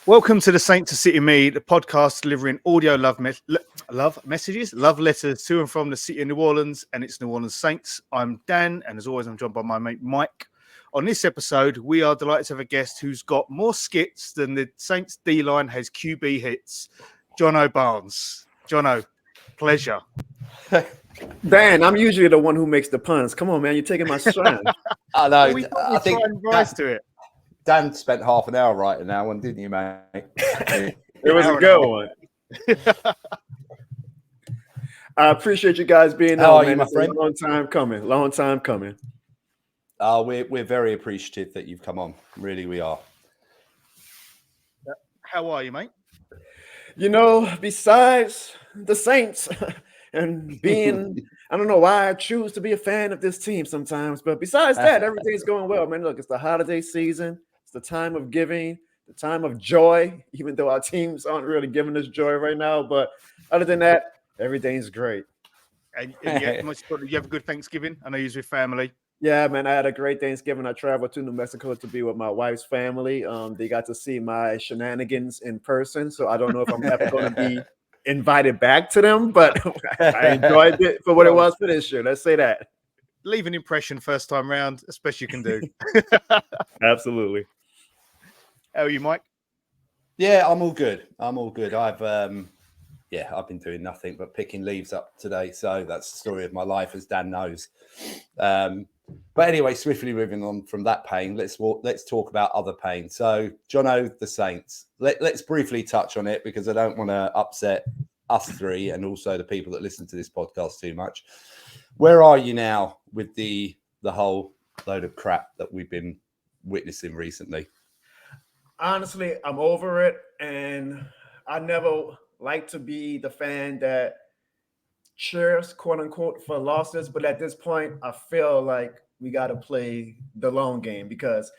Welcome to the SaintsCityMe, the podcast delivering audio love messages, love letters to and from the city of New Orleans and its New Orleans Saints. I'm Dan, and as always, I'm joined by my mate Mike. On this episode, we are delighted to have a guest who's got more skits than the Saints D-line has QB hits, Jono Barnes. Jono, pleasure. Dan, I'm usually the one who makes the puns. Come on, man, you're taking my strand. I know. I think rise to it. Dan spent half an hour writing that one, didn't you, mate? It was a good one. I appreciate you guys being How on, are man. you, my It's friend? a long time coming. Long time coming. We're very appreciative that you've come on. Really, we are. How are you, mate? You know, besides the Saints and being, I don't know why I choose to be a fan of this team sometimes, but besides that, everything's going well, man. Look, it's the holiday season. It's the time of giving, the time of joy, even though our teams aren't really giving us joy right now. But other than that, everything's great. And you have a good Thanksgiving? I know you're with family. Yeah, man, I had a great Thanksgiving. I traveled to New Mexico to be with my wife's family. They got to see my shenanigans in person, so I don't know if I'm ever going to be invited back to them, but I enjoyed it for what it was for this year. Let's say that. Leave an impression first time round, as best you can do. Absolutely. How are you, Mike? Yeah, I'm all good. I've been doing nothing but picking leaves up today. So that's the story of my life, as Dan knows. But anyway, swiftly moving on from that pain, let's talk about other pain. So, Jono, the Saints. Let's briefly touch on it because I don't want to upset us three and also the people that listen to this podcast too much. Where are you now with the whole load of crap that we've been witnessing recently? Honestly, I'm over it, and I never like to be the fan that cheers, quote unquote, for losses. But at this point, I feel like we got to play the long game because,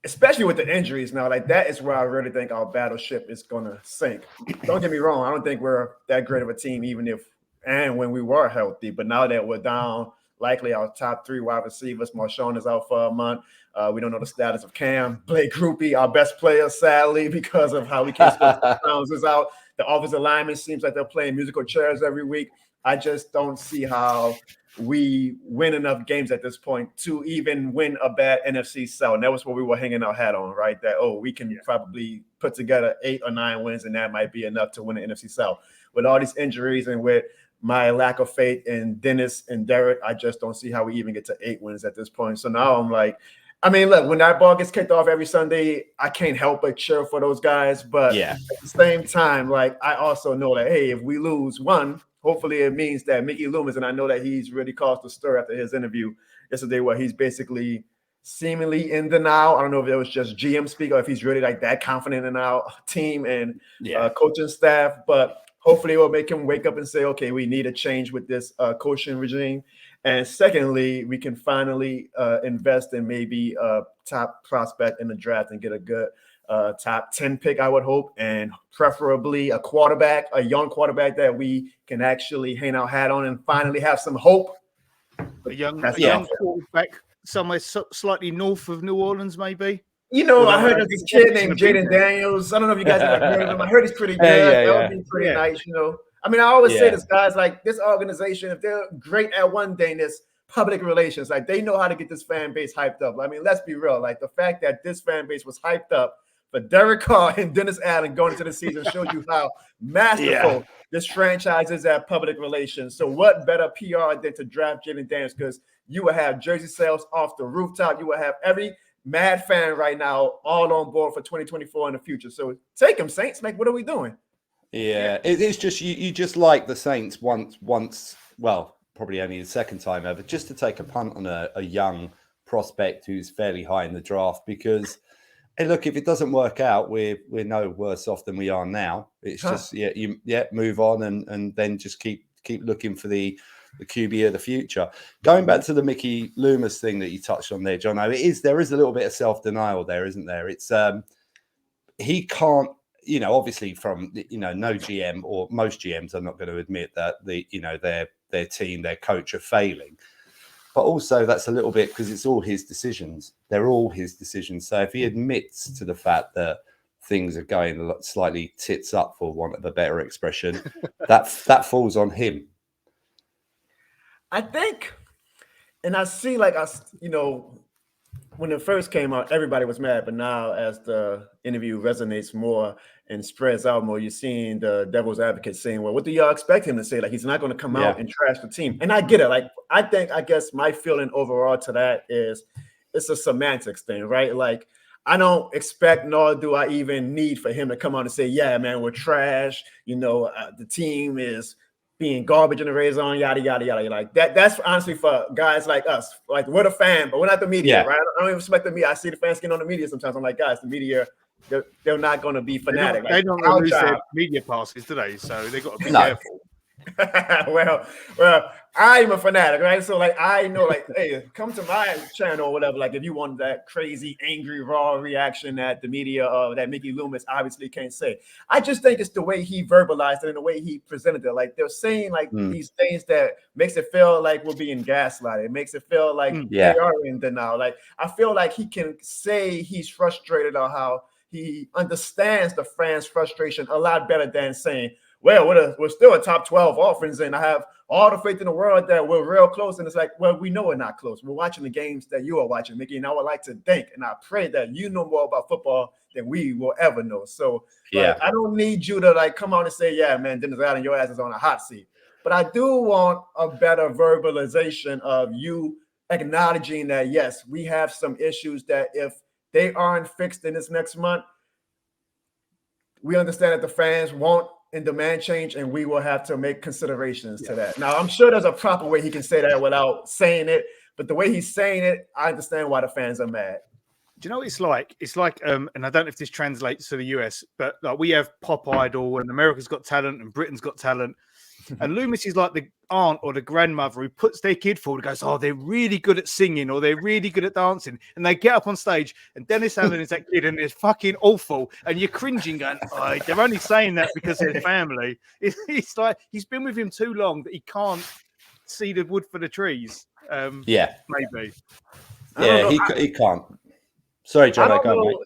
especially with the injuries now, like that is where I really think our battleship is going to sink. Don't get me wrong. I don't think we're that great of a team, even if and when we were healthy. But now that we're down, likely our top three wide receivers, Marshawn is out for a month. We don't know the status of Cam. Blake Groupie, our best player, sadly, because of how we can't score touchdowns, is out. The offensive linemen seems like they're playing musical chairs every week. I just don't see how we win enough games at this point to even win a bad NFC South. And that was what we were hanging our hat on, right? That, we can probably put together 8 or 9 wins, and that might be enough to win the NFC South. With all these injuries and with my lack of faith in Dennis and Derek, I just don't see how we even get to 8 wins at this point. So now I'm like, I mean, look, when that ball gets kicked off every Sunday, I can't help but cheer for those guys. But at the same time, like, I also know that, hey, if we lose one, hopefully it means that Mickey Loomis, and I know that he's really caused a stir after his interview yesterday where he's basically seemingly in denial. I don't know if it was just GM speak or if he's really like that confident in our team and coaching staff. But hopefully it will make him wake up and say, okay, we need a change with this coaching regime. And secondly, we can finally invest in maybe a top prospect in the draft and get a good top 10 pick, I would hope, and preferably a quarterback, a young quarterback that we can actually hang our hat on and finally have some hope. A young quarterback somewhere slightly north of New Orleans, maybe. You know, I heard there's this kid named Jaden Daniels. I don't know if you guys have heard of him. I heard he's pretty good. That would be pretty nice, you know. I mean, I always say this, guys, like this organization, if they're great at one thing, it's public relations. Like they know how to get this fan base hyped up. I mean, let's be real. Like the fact that this fan base was hyped up for Derek Carr and Dennis Allen going into the season showed you how masterful this franchise is at public relations. So what better PR than to draft Jaden Daniels? Because you will have jersey sales off the rooftop. You will have every mad fan right now all on board for 2024 in the future. So take him, Saints. Like, what are we doing? Yeah, it's just you just like the Saints once, well, probably only the second time ever, just to take a punt on a young prospect who's fairly high in the draft because, hey, look, if it doesn't work out, we're no worse off than we are now. It's just move on and then just keep looking for the QB of the future. Going back to the Mickey Loomis thing that you touched on there, John, there is a little bit of self-denial there, isn't there? It's he can't. You know, obviously from, no GM or most GMs are not going to admit that their team, their coach are failing. But also that's a little bit because it's all his decisions. They're all his decisions. So if he admits to the fact that things are going slightly tits up, for want of a better expression, that falls on him. I think, and I see like us, when it first came out, everybody was mad, but now as the interview resonates more and spreads out more, you're seeing the devil's advocate saying, well, what do y'all expect him to say? Like, he's not going to come out and trash the team. And I get it. Like, I guess my feeling overall to that is it's a semantics thing, right? Like, I don't expect, nor do I even need for him to come out and say, yeah, man, we're trash. The team is being garbage in the red zone, yada, yada, yada. Like that's honestly for guys like us. Like, we're the fan, but we're not the media, right? I don't even respect the media. I see the fans getting on the media sometimes. I'm like, guys, the media, they're not going to be fanatic. They don't lose their media passes today, so they got to be careful. well, I'm a fanatic, right? So like, I know, like, hey, come to my channel or whatever. Like, if you want that crazy, angry, raw reaction that the media that Mickey Loomis obviously can't say. I just think it's the way he verbalized it and the way he presented it. Like, they're saying like these things that makes it feel like we're being gaslighted. It makes it feel like they are in denial. Like, I feel like he can say he's frustrated or how he understands the fans' frustration a lot better than saying, well, we're still a top 12 offense, and I have all the faith in the world that we're real close. And it's like, well, we know we're not close. We're watching the games that you are watching, Mickey, and I would like to think, and I pray that you know more about football than we will ever know. So I don't need you to like come out and say, yeah, man, Dennis Allen, your ass is on a hot seat. But I do want a better verbalization of you acknowledging that, yes, we have some issues that if they aren't fixed in this next month, we understand that the fans want and demand change, and we will have to make considerations to that. Now, I'm sure there's a proper way he can say that without saying it, but the way he's saying it, I understand why the fans are mad. Do you know what it's like? It's like, and I don't know if this translates to the US, but like we have Pop Idol, and America's Got Talent, and Britain's Got Talent. And Loomis is like the aunt or the grandmother who puts their kid forward and goes, oh, they're really good at singing or they're really good at dancing. And they get up on stage and Dennis Allen is that kid and it's fucking awful. And you're cringing going, oh, they're only saying that because they're family. It's like he's been with him too long that he can't see the wood for the trees. Maybe. Yeah, he can't. Sorry, John. I can't, mate.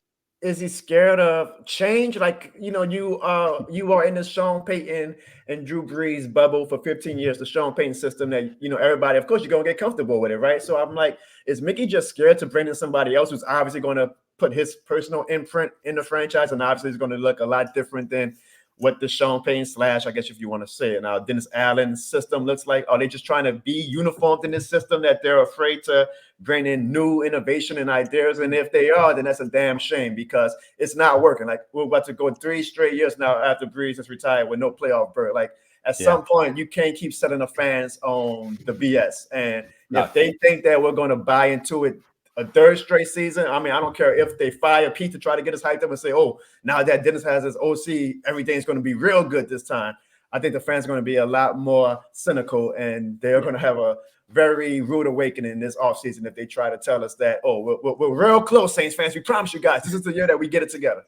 Is he scared of change? Like, you are in the Sean Payton and Drew Brees bubble for 15 years, the Sean Payton system that, everybody, of course, you're going to get comfortable with it, right? So I'm like, is Mickey just scared to bring in somebody else who's obviously going to put his personal imprint in the franchise and obviously is going to look a lot different than what the Sean Payton / I guess if you want to say it now, Dennis Allen's system looks like? Are they just trying to be uniformed in this system that they're afraid to bring in new innovation and ideas? And if they are, then that's a damn shame because it's not working. Like, we're about to go 3 straight years now after Brees has retired with no playoff berth. Like, at some point, you can't keep setting the fans on the BS. And if they think that we're going to buy into it a 3rd straight season, I mean, I don't care if they fire Pete to try to get us hyped up and say, oh, now that Dennis has his OC, everything's going to be real good this time. I think the fans are going to be a lot more cynical and they're going to have a very rude awakening this offseason if they try to tell us that, oh, we're real close, Saints fans. We promise you guys, this is the year that we get it together.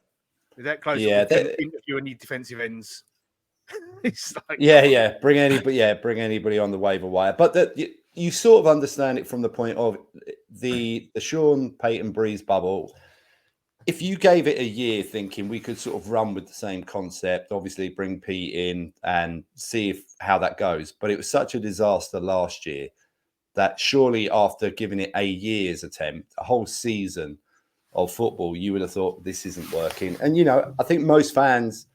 Is that close? Yeah, interview any defensive ends. Like, bring anybody on the waiver wire. But you sort of understand it from the point of the Sean Payton Brees bubble. If you gave it a year thinking we could sort of run with the same concept, obviously bring Pete in and see how that goes. But it was such a disaster last year that surely after giving it a year's attempt, a whole season of football, you would have thought this isn't working. And, I think most fans,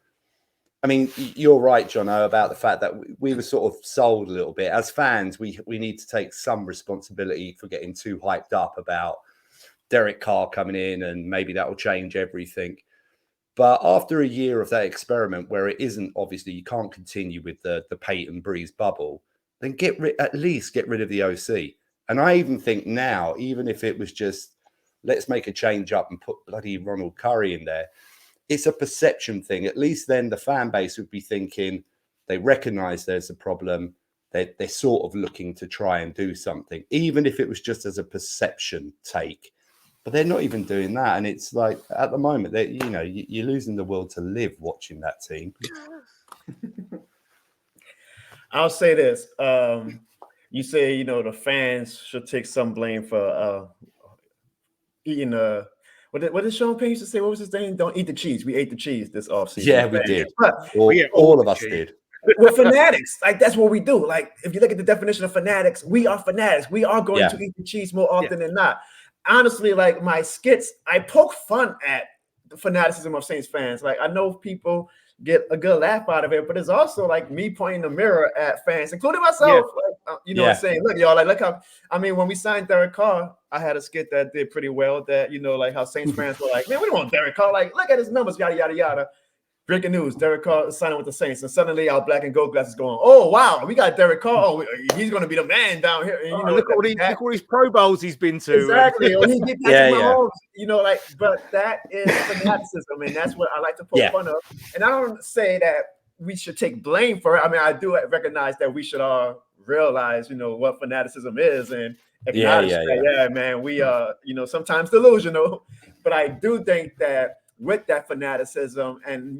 I mean, you're right, Jono, about the fact that we were sort of sold a little bit. As fans, we need to take some responsibility for getting too hyped up about Derek Carr coming in and maybe that will change everything. But after a year of that experiment where it isn't, obviously, you can't continue with the Peyton Brees bubble, then at least get rid of the OC. And I even think now, even if it was just, let's make a change up and put bloody Ronald Curry in there, it's a perception thing. At least then the fan base would be thinking they recognize there's a problem. They're sort of looking to try and do something, even if it was just as a perception take. But they're not even doing that. And it's like, at the moment, you're losing the will to live watching that team. I'll say this. You say, the fans should take some blame for eating What did Sean Payne used to say? What was his name? Don't eat the cheese. We ate the cheese this offseason. Yeah, we did. But All of us did. we're fanatics. Like, that's what we do. Like, if you look at the definition of fanatics, we are fanatics. We are going to eat the cheese more often than not. Honestly, like, my skits, I poke fun at the fanaticism of Saints fans. Like, I know people get a good laugh out of it, but it's also like me pointing the mirror at fans, including myself. Like, saying, look, y'all, like, look how, when we signed Derek Carr, I had a skit that did pretty well, that, like how Saints fans were like, man, we don't want Derek Carr. Like, look at his numbers, yada, yada, yada. Breaking news, Derek Carr is signing with the Saints. And suddenly our black and gold glasses going, oh, wow, we got Derek Carr. Oh, he's going to be the man down here. And, look at all these Pro Bowls he's been to. Exactly. Or he get Patrick Mahomes, like, but that is fanaticism. And that's what I like to poke fun of. And I don't say that we should take blame for it. I mean, I do recognize that we should all realize, what fanaticism is and acknowledge that, man, we are, sometimes delusional. But I do think that with that fanaticism and,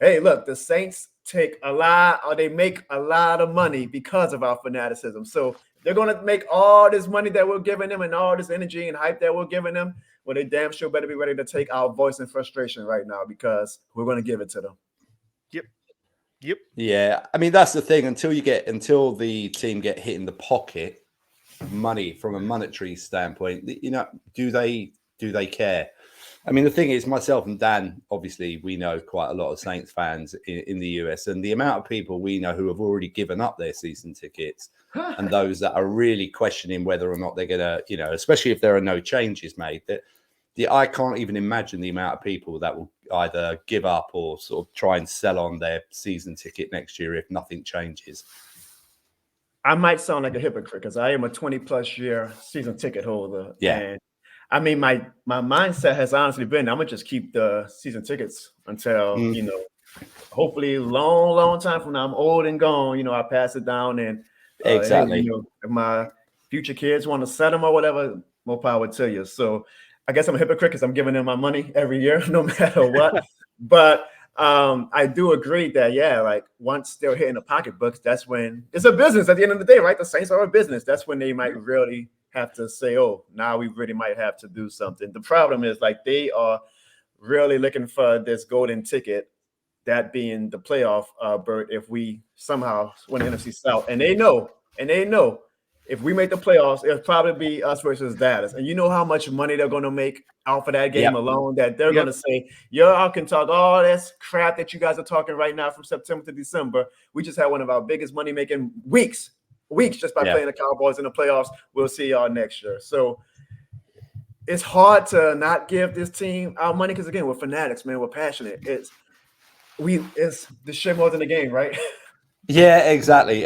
hey, look, the Saints make a lot of money because of our fanaticism. So they're going to make all this money that we're giving them and all this energy and hype that we're giving them. Well, they damn sure better be ready to take our voice and frustration right now, because we're going to give it to them. Yep. Yeah. I mean, that's the thing. Until the team get hit in the pocket, money from a monetary standpoint, do they care? I mean, the thing is, myself and Dan, obviously, we know quite a lot of Saints fans in the US, and the amount of people we know who have already given up their season tickets and those that are really questioning whether or not they're going to, especially if there are no changes made, I can't even imagine the amount of people that will either give up or sort of try and sell on their season ticket next year if nothing changes. I might sound like a hypocrite because I am a 20-plus year season ticket holder. Yeah. And I mean, my mindset has honestly been, I'm going to just keep the season tickets until, hopefully long time from now, I'm old and gone, I pass it down. And exactly. If my future kids want to set them or whatever, more power to you. So I guess I'm a hypocrite because I'm giving them my money every year, no matter what. But I do agree that, like, once they're hitting the pocketbooks, that's when it's a business at the end of the day, right? The Saints are a business. That's when they might really have to say, oh, now we really might have to do something. The problem is, like, they are really looking for this golden ticket, that being the playoff berth, if we somehow win the NFC South. And they know if we make the playoffs, it'll probably be us versus Dallas. And you know how much money they're going to make out for that game alone, that they're going to say, y'all can talk all this crap that you guys are talking right now from September to December. We just had one of our biggest money-making weeks just by playing the Cowboys in the playoffs. We'll see y'all next year. So it's hard to not give this team our money because, again, we're fanatics, man. We're passionate. It's the shit more than the game, right? Yeah, exactly.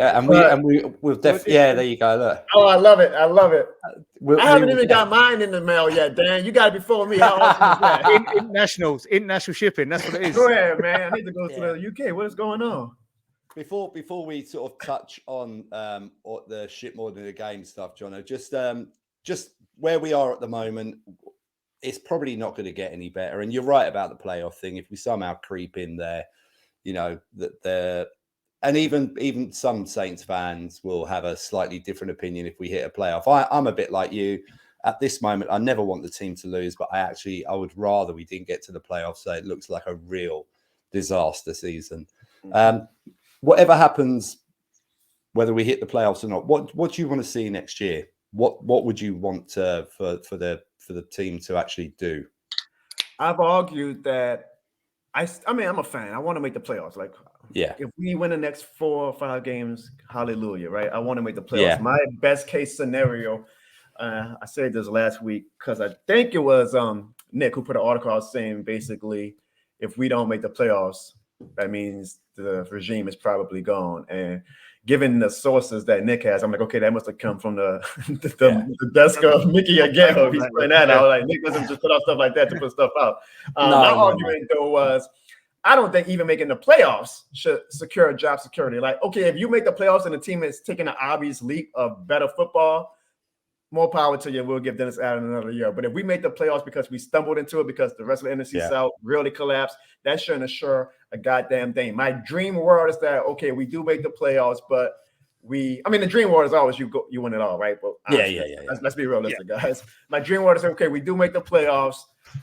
We've definitely. Yeah, there you go. Look. Oh, I love it. I haven't even got mine in the mail yet, Dan. You got it before me. How awesome is that? International shipping. That's what it is. Go ahead, man. I need to go to the UK. What is going on? Before we sort of touch on the shit more than the game stuff, Jono, just where we are at the moment, it's probably not going to get any better. And you're right about the playoff thing. If we somehow creep in there, and even some Saints fans will have a slightly different opinion if we hit a playoff. I'm a bit like you. At this moment, I never want the team to lose, but I would rather we didn't get to the playoffs, so it looks like a real disaster season. Whatever happens, whether we hit the playoffs or not, what do you want to see next year? What would you want for the team to actually do? I've argued that I mean, I'm a fan. I want to make the playoffs. Like, if we win the next 4 or 5 games, hallelujah, right? I want to make the playoffs. Yeah. My best case scenario, I said this last week because I think it was Nick who put an article out saying basically, if we don't make the playoffs, that means the regime is probably gone. And given the sources that Nick has, I'm like, okay, that must have come from the desk of Mickey again. He's putting that out. Like, Nick doesn't just put out stuff like that to put stuff out. My argument, though, was I don't think even making the playoffs should secure job security. Like, okay, if you make the playoffs and the team is taking an obvious leap of better football, more power to you. We'll give Dennis Allen another year. But if we make the playoffs because we stumbled into it because the rest of the NFC South really collapsed, that shouldn't assure a goddamn thing. My dream world is that, okay, we do make the playoffs, but the dream world is always you win it all, right? But let's be realistic, guys. My dream world is, okay, we do make the playoffs,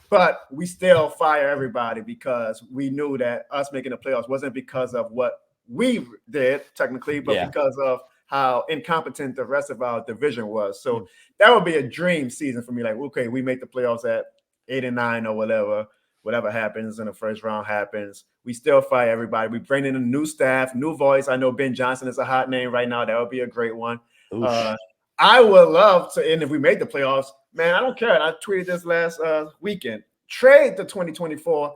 But we still fire everybody because we knew that us making the playoffs wasn't because of what we did technically, but because of how incompetent the rest of our division was. So that would be a dream season for me. Like, okay, we make the playoffs at 8 and 9 or whatever. Whatever happens in the first round happens. We still fire everybody. We bring in a new staff, new voice. I know Ben Johnson is a hot name right now. That would be a great one. I would love to, and if we made the playoffs, man, I don't care. I tweeted this last weekend. Trade the 2024,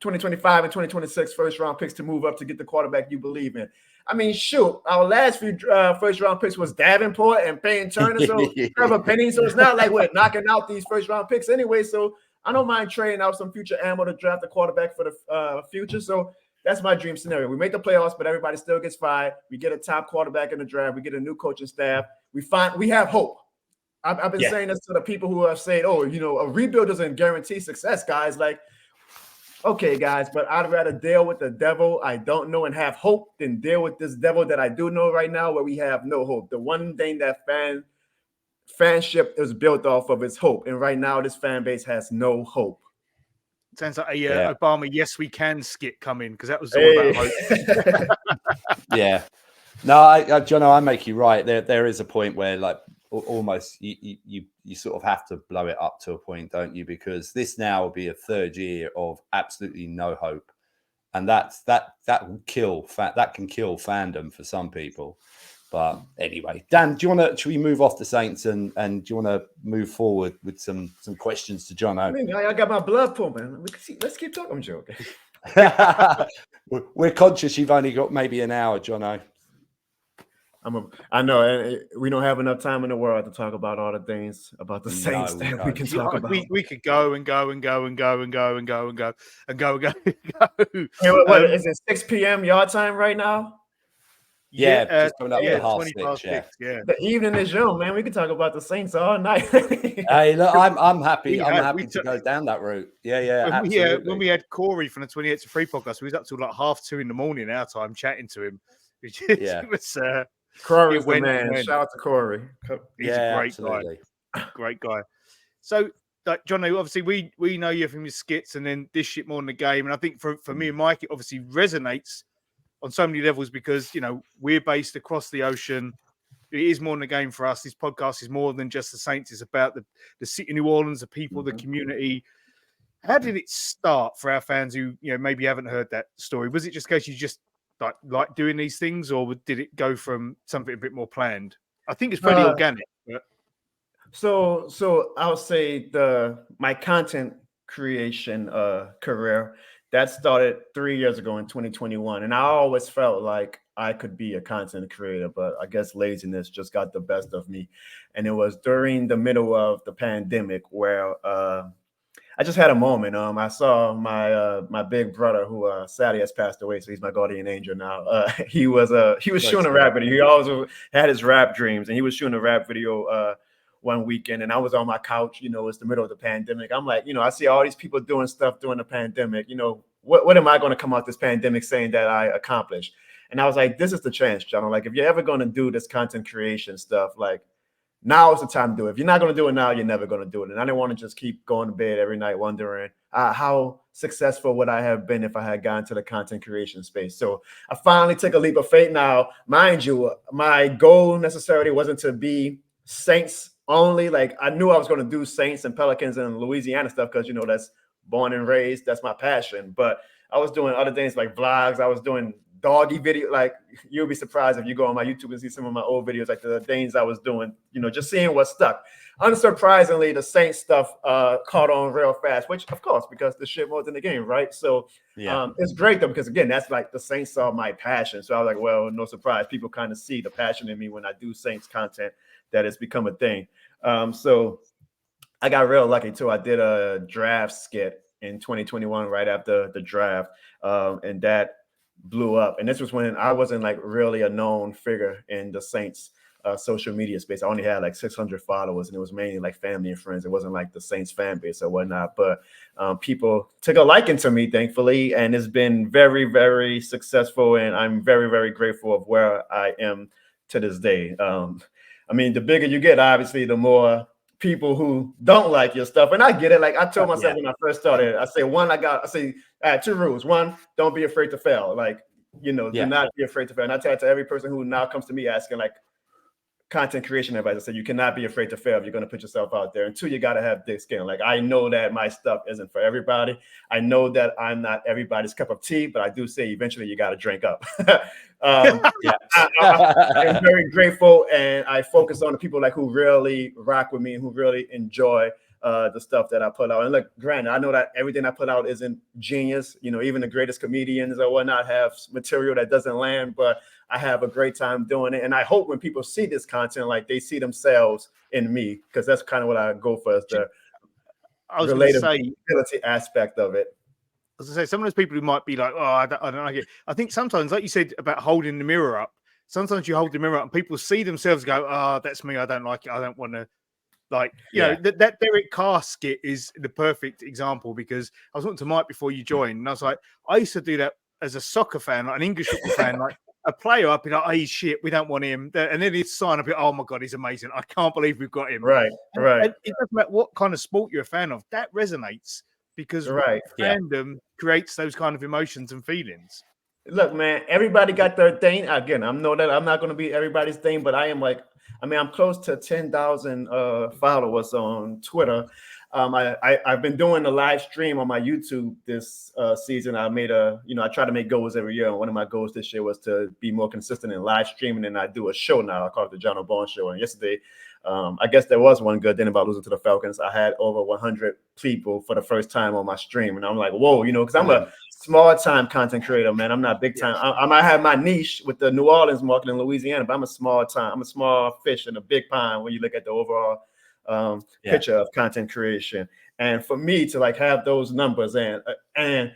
2025, and 2026 first round picks to move up to get the quarterback you believe in. I mean, shoot, our last few first round picks was Davenport and Payne Turner, so Trevor Penny. So it's not like we're knocking out these first round picks anyway. So I don't mind trading out some future ammo to draft a quarterback for the future. So that's my dream scenario. We make the playoffs, but everybody still gets fired. We get a top quarterback in the draft. We get a new coaching staff. We have hope. I've been saying this to the people who have said, oh, you know, a rebuild doesn't guarantee success, guys. Like, okay, guys, but I'd rather deal with the devil I don't know and have hope than deal with this devil that I do know right now where we have no hope. The one thing that fanship is built off of is hope. And right now, this fan base has no hope. Sounds like a Obama "Yes We Can" skit coming, because that was all about hope. No, Jono, I make you right. There is a point where, like, almost you sort of have to blow it up to a point, don't you? Because this now will be a third year of absolutely no hope, and that will kill. That can kill fandom for some people. But anyway, Dan, should we move off the Saints and do you want to move forward with some questions to Jono? I mean, I got my blood pumping. Let's keep talking. I'm joking. We're conscious you've only got maybe an hour, Jono. I know we don't have enough time in the world to talk about all the things about the Saints that we can talk about. We could go and go and go and go and go and go and go and go and go. Hey, what is it? 6 p.m. your time right now? Just coming up to 6:30. The evening is young, man. We can talk about the Saints all night. Hey, look, I'm happy. I'm happy to go down that route. Absolutely. When we had Corey from the 28 to 3 podcast, we was up till like 2:30 in the morning our time chatting to him. It was Corey's the man. Shout out to Corey. He's a great guy. Great guy. So, like, John, obviously we know you from your skits and then this shit more than the game. And I think for me and Mike, it obviously resonates on so many levels because, you know, we're based across the ocean. It is more than a game for us. This podcast is more than just the Saints. It's about the city of New Orleans, the people, the community. How did it start for our fans who, you know, maybe haven't heard that story? Was it just because you just like doing these things, or did it go from something a bit more planned? I think it's pretty organic. But... So I'll say my content creation career that started 3 years ago in 2021, and I always felt like I could be a content creator, but I guess laziness just got the best of me. And it was during the middle of the pandemic where I just had a moment. I saw my big brother, who sadly has passed away, so he's my guardian angel now. He was shooting a rap video. He always had his rap dreams, and he was shooting a rap video one weekend, and I was on my couch. You know, it's the middle of the pandemic. I'm like, you know, I see all these people doing stuff during the pandemic. You know, what am I going to come out this pandemic saying that I accomplished? And I was like, this is the chance, John. Like, if you're ever going to do this content creation stuff, like, now is the time to do it. If you're not going to do it now, you're never going to do it. And I didn't want to just keep going to bed every night wondering how successful would I have been if I had gotten to the content creation space. So I finally took a leap of faith. Now, mind you, my goal necessarily wasn't to be Saints only. Like, I knew I was going to do Saints and Pelicans and Louisiana stuff because, you know, that's born and raised. That's my passion. But I was doing other things like vlogs. I was doing doggy video. Like, you'll be surprised if you go on my YouTube and see some of my old videos, like the things I was doing, you know, just seeing what stuck. Unsurprisingly, the Saints stuff caught on real fast, which of course, because the shit more than the game, right? So it's great though, because again, that's like the Saints saw my passion. So I was like, well, no surprise. People kind of see the passion in me when I do Saints content, that it's become a thing. So I got real lucky too. I did a draft skit in 2021, right after the draft. And that blew up. And this was when I wasn't like really a known figure in the Saints social media space. I only had like 600 followers, and it was mainly like family and friends. It wasn't like the Saints fan base or whatnot, but people took a liking to me, thankfully, and it's been very, very successful. And I'm very, very grateful of where I am to this day. I mean, the bigger you get, obviously, the more people who don't like your stuff. And I get it. Like I told myself when I first started, I had 2 rules. 1, don't be afraid to fail. Like, do not be afraid to fail. And I tell it to every person who now comes to me asking like content creation advice. I said, you cannot be afraid to fail if you're going to put yourself out there. And 2, you got to have thick skin. Like, I know that my stuff isn't for everybody. I know that I'm not everybody's cup of tea, but I do say eventually you got to drink up. I'm very grateful, and I focus on the people like who really rock with me and who really enjoy the stuff that I put out. And look, granted, I know that everything I put out isn't genius. Even the greatest comedians or whatnot have material that doesn't land, but I have a great time doing it. And I hope when people see this content, like they see themselves in me, because that's kind of what I go for, is the relatability aspect of it. I was going to say, some of those people who might be like, oh, I don't like it. I think sometimes, like you said about holding the mirror up, sometimes you hold the mirror up and people see themselves go, oh, that's me. I don't like it. I don't want to. Like, you know, that Derek Carr skit is the perfect example, because I was talking to Mike before you joined, and I was like, I used to do that as a soccer fan, like an English football fan, like a player up, like, oh, he's shit, we don't want him. And then he'd sign up, oh my God, he's amazing. I can't believe we've got him. Right. And it doesn't matter what kind of sport you're a fan of, that resonates, because fandom creates those kind of emotions and feelings. Look, man, everybody got their thing. Again, I know that I'm not going to be everybody's thing, but I'm close to 10,000 followers on Twitter. I've been doing a live stream on my YouTube this season. I try to make goals every year. And one of my goals this year was to be more consistent in live streaming. And I do a show now. I call it the Jono Barnes Show. And yesterday, I guess there was one good thing about losing to the Pelicans. I had over 100 people for the first time on my stream. And I'm like, whoa, because I'm a small time content creator, man. I'm not big time. I might have my niche with the New Orleans market in Louisiana, but I'm a small fish in a big pond when you look at the overall picture of content creation. And for me to like have those numbers and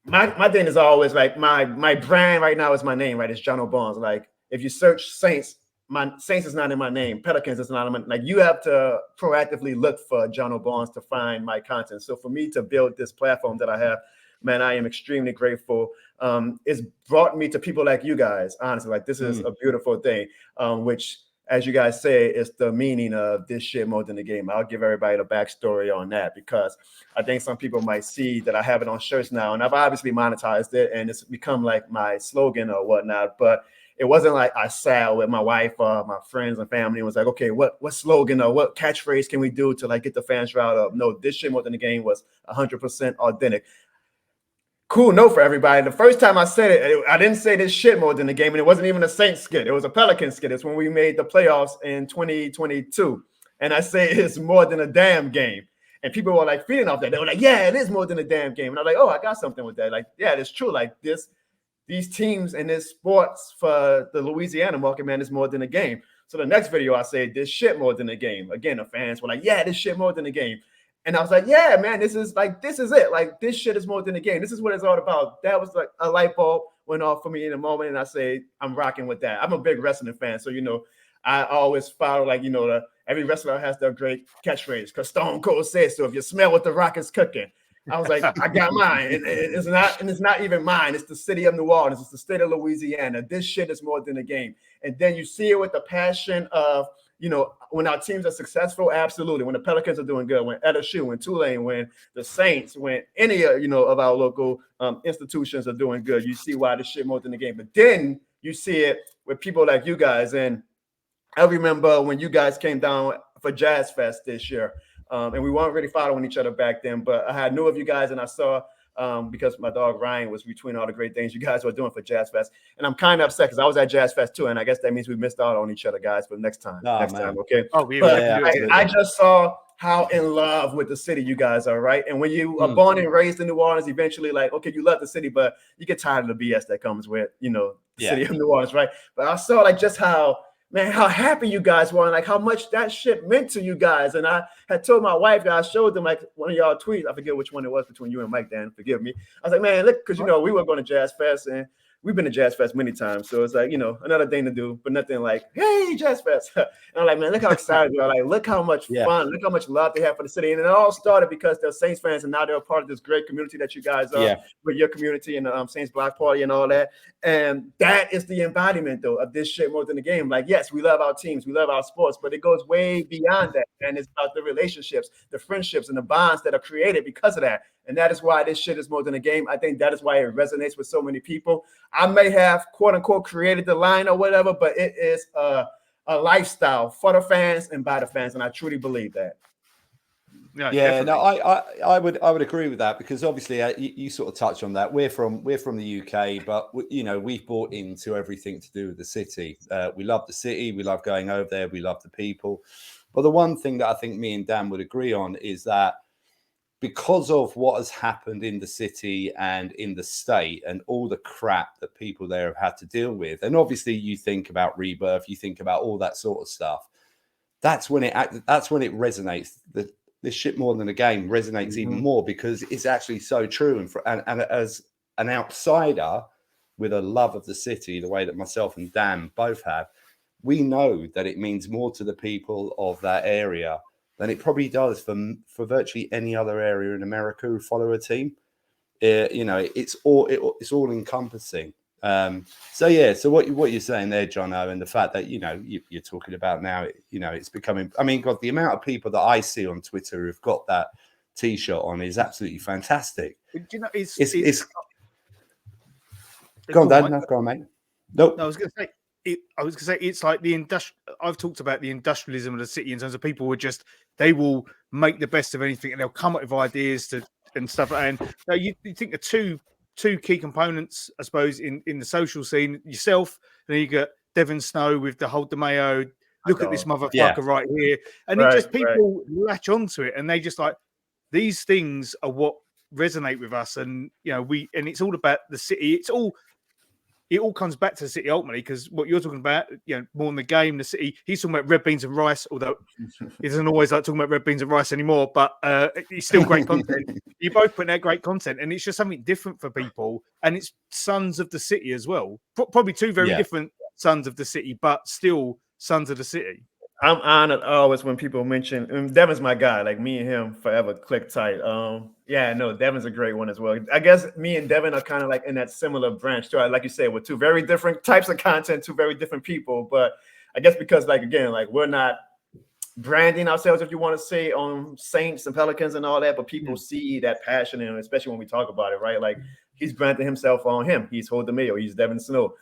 my thing is always like my brand right now is my name, right? It's Jono Barnes. Like if you search Saints, my Saints is not in my name. Pelicans is not in my name. Like you have to proactively look for Jono Barnes to find my content. So for me to build this platform that I have, man, I am extremely grateful. It's brought me to people like you guys, honestly. Like this is a beautiful thing, which, as you guys say, is the meaning of this shit more than the game. I'll give everybody the backstory on that, because I think some people might see that I have it on shirts now, and I've obviously monetized it, and it's become like my slogan or whatnot. But it wasn't like I sat with my wife or my friends and family and was like, okay, what slogan or what catchphrase can we do to like get the fans riled up? No, this shit more than the game was 100% authentic. Cool note for everybody. The first time I said it, I didn't say this shit more than the game, and it wasn't even a Saints skit. It was a Pelicans skit. It's when we made the playoffs in 2022, and I say it's more than a damn game. And people were like feeding off that. They were like, "Yeah, it is more than a damn game." And I was like, "Oh, I got something with that." Like, yeah, it's true. Like these teams and this sports for the Louisiana market, man, is more than a game. So the next video, I say this shit more than a game. Again, the fans were like, "Yeah, this shit more than a game." And I was like, yeah, man, this is it. Like, this shit is more than a game. This is what it's all about. That was like a light bulb went off for me in a moment. And I say, I'm rocking with that. I'm a big wrestling fan. So, I always follow, like, every wrestler has their great catchphrase, because Stone Cold says so. If you smell what the Rock is cooking. I was like, I got mine. And it's not even mine. It's the city of New Orleans. It's the state of Louisiana. This shit is more than a game. And then you see it with the passion of, when our teams are successful, absolutely. When the Pelicans are doing good, when LSU, when Tulane, when the Saints, when any of our local institutions are doing good, you see why this shit more than the game. But then you see it with people like you guys. And I remember when you guys came down for Jazz Fest this year, and we weren't really following each other back then, but I knew of you guys, and I saw because my dog Ryan was retweeting all the great things you guys were doing for Jazz Fest. And I'm kind of upset because I was at Jazz Fest too. And I guess that means we missed out on each other, guys, for next time. Okay. I just saw how in love with the city you guys are, right? And when you are born and raised in New Orleans, eventually, like, okay, you love the city, but you get tired of the BS that comes with, the city of New Orleans, right? But I saw like just how happy you guys were, and like how much that shit meant to you guys. And I had told my wife, I showed them like one of y'all tweets. I forget which one it was between you and Mike, Dan, forgive me. I was like, man, look, because we were going to Jazz Fest, and we've been to Jazz Fest many times, so it's like, another thing to do, but nothing like, hey, Jazz Fest. And I'm like, man, look how excited we are. Like, look how much fun, look how much love they have for the city. And it all started because they're Saints fans, and now they're a part of this great community that you guys are with your community and the Saints Block Party and all that. And that is the embodiment, though, of this shit more than the game. Like, yes, we love our teams, we love our sports, but it goes way beyond that. And it's about the relationships, the friendships, and the bonds that are created because of that. And that is why this shit is more than a game. I think that is why it resonates with so many people. I may have, quote unquote, created the line or whatever, but it is a lifestyle for the fans and by the fans. And I truly believe that. Yeah, no, I would agree with that, because obviously you sort of touched on that. We're from the UK, but we've bought into everything to do with the city. We love the city. We love going over there. We love the people. But the one thing that I think me and Dan would agree on is that because of what has happened in the city and in the state and all the crap that people there have had to deal with, and obviously you think about Rebirth, you think about all that sort of stuff, that's when it resonates. This shit more than a game resonates even more, because it's actually so true. And as an outsider with a love of the city, the way that myself and Dan both have, we know that it means more to the people of that area than it probably does for virtually any other area in America who follow a team. It's all encompassing. So what you're saying there, Jono, and the fact that you're talking about now, it's becoming. I mean, God, the amount of people that I see on Twitter who've got that T-shirt on is absolutely fantastic. It's go on, Dan. No, go on, mate. Nope. No, I was going to say it's like the I've talked about the industrialism of the city in terms of people they will make the best of anything, and they'll come up with ideas and stuff. And you think the two key components, I suppose, in the social scene, yourself, and then you got Devon Snow with the Hold the Mayo, look at this motherfucker right here. And people latch onto it, and they just like, these things are what resonate with us. And, and it's all about the city. It all comes back to the city ultimately, because what you're talking about, more than the game, the city, he's talking about red beans and rice, although he doesn't always like talking about red beans and rice anymore, but it's still great content. You're both putting out great content, and it's just something different for people. And it's sons of the city as well. Probably two very different sons of the city, but still sons of the city. I'm honored always when people mention Devon's my guy. Like, me and him forever click tight. Devon's a great one as well. I guess me and Devon are kind of like in that similar branch too. Like you said, with two very different types of content, two very different people. But I guess because we're not branding ourselves, if you want to say, on Saints and Pelicans and all that, but people see that passion, and especially when we talk about it, right? Like, he's branding himself on him. He's Hold the Mayo. He's Devon Snow.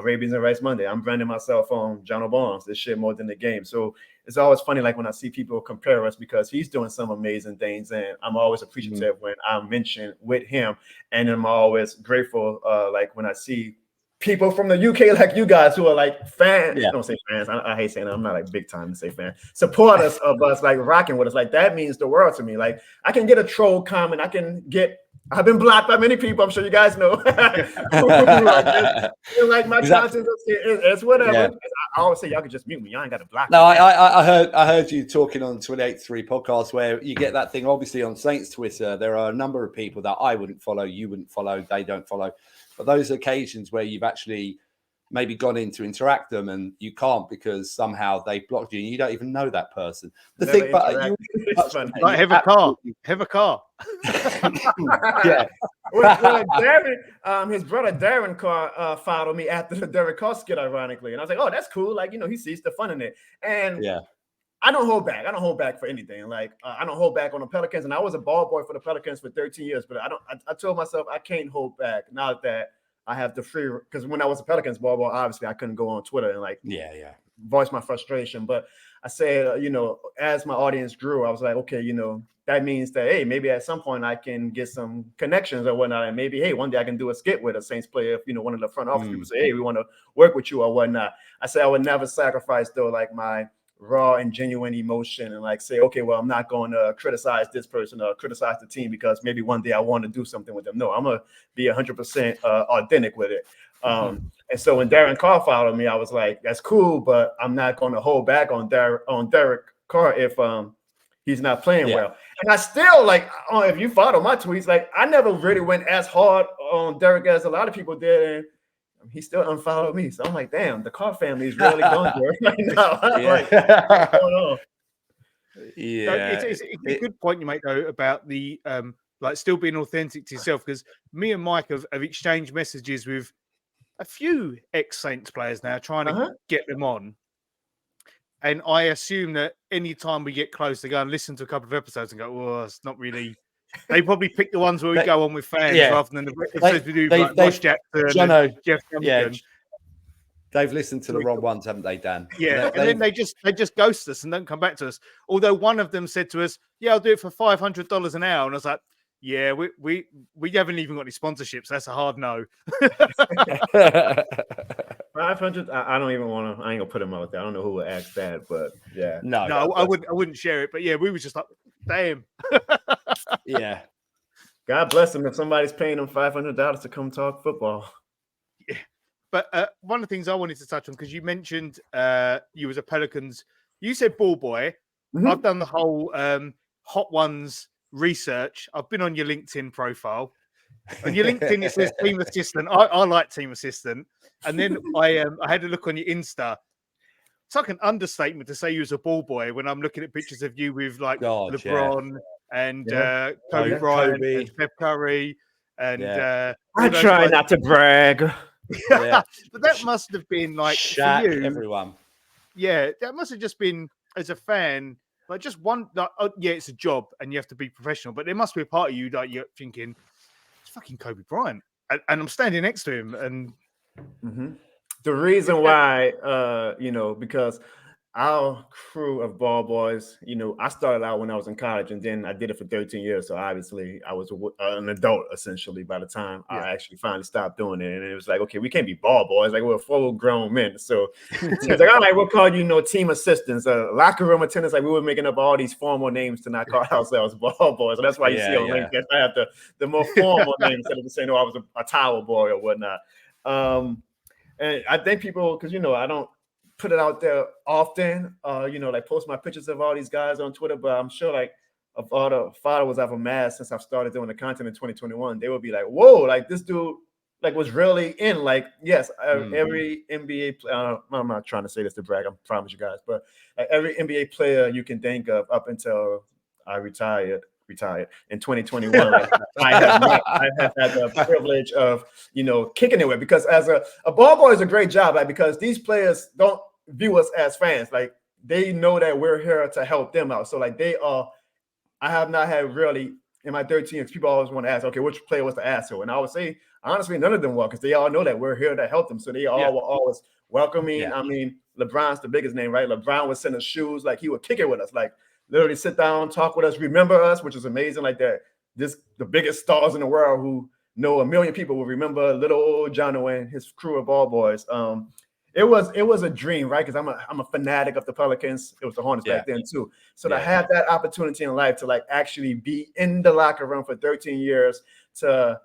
Rabies and Rice Monday. I'm branding myself on Jono Barnes. This shit more than the game. So it's always funny, like, when I see people compare us, because he's doing some amazing things, and I'm always appreciative when I'm mentioned with him, and I'm always grateful, like, when I see people from the UK like you guys who are like fans. I don't say fans. I hate saying that. I'm not like big time to say fans. Supporters of us, like, rocking with us. Like, that means the world to me. Like, I can get a troll comment. I've been blocked by many people. I'm sure you guys know. Like my content, it's whatever. Yeah. I always say y'all can just mute me. Y'all ain't got to block me. No, I heard you talking on 28.3 podcast where you get that thing. Obviously on Saints Twitter, there are a number of people that I wouldn't follow, you wouldn't follow, they don't follow. But those occasions where you've actually maybe gone in to interact them and you can't because somehow they blocked you and you don't even know that person. The thing, but like have a car. Yeah. Well, Darren, his brother Darren Carr followed me after the Derek Carr skit, ironically, and I was like, "Oh, that's cool." Like, he sees the fun in it, and I don't hold back. I don't hold back for anything. Like, I don't hold back on the Pelicans, and I was a ball boy for the Pelicans for 13 years, but I told myself I can't hold back now that I have the free, because when I was a Pelicans ball boy, obviously I couldn't go on Twitter and like voice my frustration. But I said, as my audience grew, I was like, okay, that means that, hey, maybe at some point I can get some connections or whatnot. And maybe, hey, one day I can do a skit with a Saints player. If, one of the front office people say, hey, we want to work with you or whatnot. I said I would never sacrifice, though, like my raw and genuine emotion and like say, okay, well, I'm not going to criticize this person or criticize the team because maybe one day I want to do something with them. No, I'm going to be 100% authentic with it. And so when Darren Carr followed me, I was like, that's cool, but I'm not going to hold back on Derek Carr if he's not playing well. And I still, like, if you follow my tweets, like, I never really went as hard on Derek as a lot of people did. And he still unfollowed me. So I'm like, damn, the Carr family is really going through it right now. Like, what's going on? Yeah, it's a good point you make though about the like still being authentic to yourself, because me and Mike have exchanged messages with a few ex-Saints players now, trying to get them on. And I assume that any time we get close, they go and listen to a couple of episodes and go, "Oh, it's not really." They probably pick the ones where we go on with fans rather than the episodes we do like Ross Jackson, Jono, Jeff Duncan. They've listened to the wrong ones, haven't they, Dan? Yeah, and then they just ghost us and don't come back to us. Although one of them said to us, "Yeah, I'll do it for $500 an hour," and I was like, "Yeah, we haven't even got any sponsorships. That's a hard no." 500. I don't even want to. I ain't gonna put them out there. I don't know who would ask that, but yeah, no, I wouldn't share it. But yeah, we was just like, damn. Yeah. God bless them if somebody's paying them $500 to come talk football. Yeah. But one of the things I wanted to touch on, because you mentioned you was a Pelicans, you said ball boy. Mm-hmm. I've done the whole Hot Ones research. I've been on your LinkedIn profile. On your LinkedIn, it says team assistant. I like team assistant. And then I had a look on your Insta. It's like an understatement to say you was a ball boy when I'm looking at pictures of you with like LeBron and Kobe Bryant and Steph Curry. And I try not to brag. Yeah. But that must have been like Shaq, for you, everyone. Yeah, that must have just been as a fan, like just one. Like, it's a job and you have to be professional, but there must be a part of you that you're thinking, it's fucking Kobe Bryant, and I'm standing next to him. And the reason why, because our crew of ball boys, I started out when I was in college, and then I did it for 13 years. So obviously, I was an adult essentially by the time I actually finally stopped doing it. And it was like, okay, we can't be ball boys; like we're full grown men. So it's like, all right, we'll call you, team assistants, locker room attendants. Like we were making up all these formal names to not call ourselves ball boys. So that's why you see on LinkedIn, I have the more formal name instead of just saying, "No, I was a towel boy" or whatnot. And I think people, because I don't put it out there often, like post my pictures of all these guys on Twitter, but I'm sure like of all the followers I've amassed since I've started doing the content in 2021, they would be like, whoa, like this dude like was really in, like, yes, every NBA player, I'm not trying to say this to brag, I promise you guys, but every NBA player you can think of up until I retired in 2021. I have had the privilege of, kicking it with, because as a ball boy is a great job, like, because these players don't view us as fans. Like they know that we're here to help them out. So like I have not had really in my 13 years, people always want to ask, okay, which player was the asshole? And I would say, honestly, none of them were, because they all know that we're here to help them. So they all were always welcoming. Yeah. I mean, LeBron's the biggest name, right? LeBron would send us shoes, like he would kick it with us, like literally sit down, talk with us, remember us, which is amazing. Like that, the biggest stars in the world who know a million people will remember little old Jono and his crew of ball boys. It was a dream, right? Because I'm a fanatic of the Pelicans. It was the Hornets back then too. So to have that opportunity in life to like actually be in the locker room for 13 years, to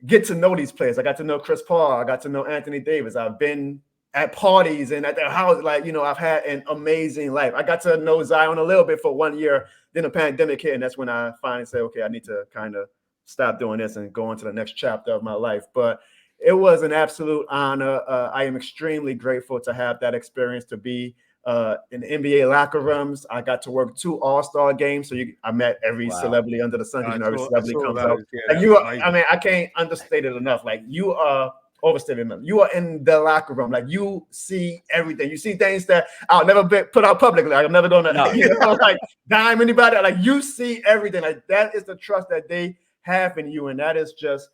get to know these players. I got to know Chris Paul. I got to know Anthony Davis. I've been at parties and at their house, like, I've had an amazing life. I got to know Zion a little bit for 1 year. Then the pandemic hit, and that's when I finally said, okay, I need to kind of stop doing this and go on to the next chapter of my life. But it was an absolute honor. I am extremely grateful to have that experience, to be in the NBA locker rooms. I got to work 2 All-Star games. So I met every celebrity under the sun. Every celebrity comes out. Like I can't understate it enough. Like you are overstated. You are in the locker room. Like you see everything. You see things that I'll never put out publicly. Like I'm never gonna like dime anybody. Like you see everything. Like that is the trust that they have in you, and that is just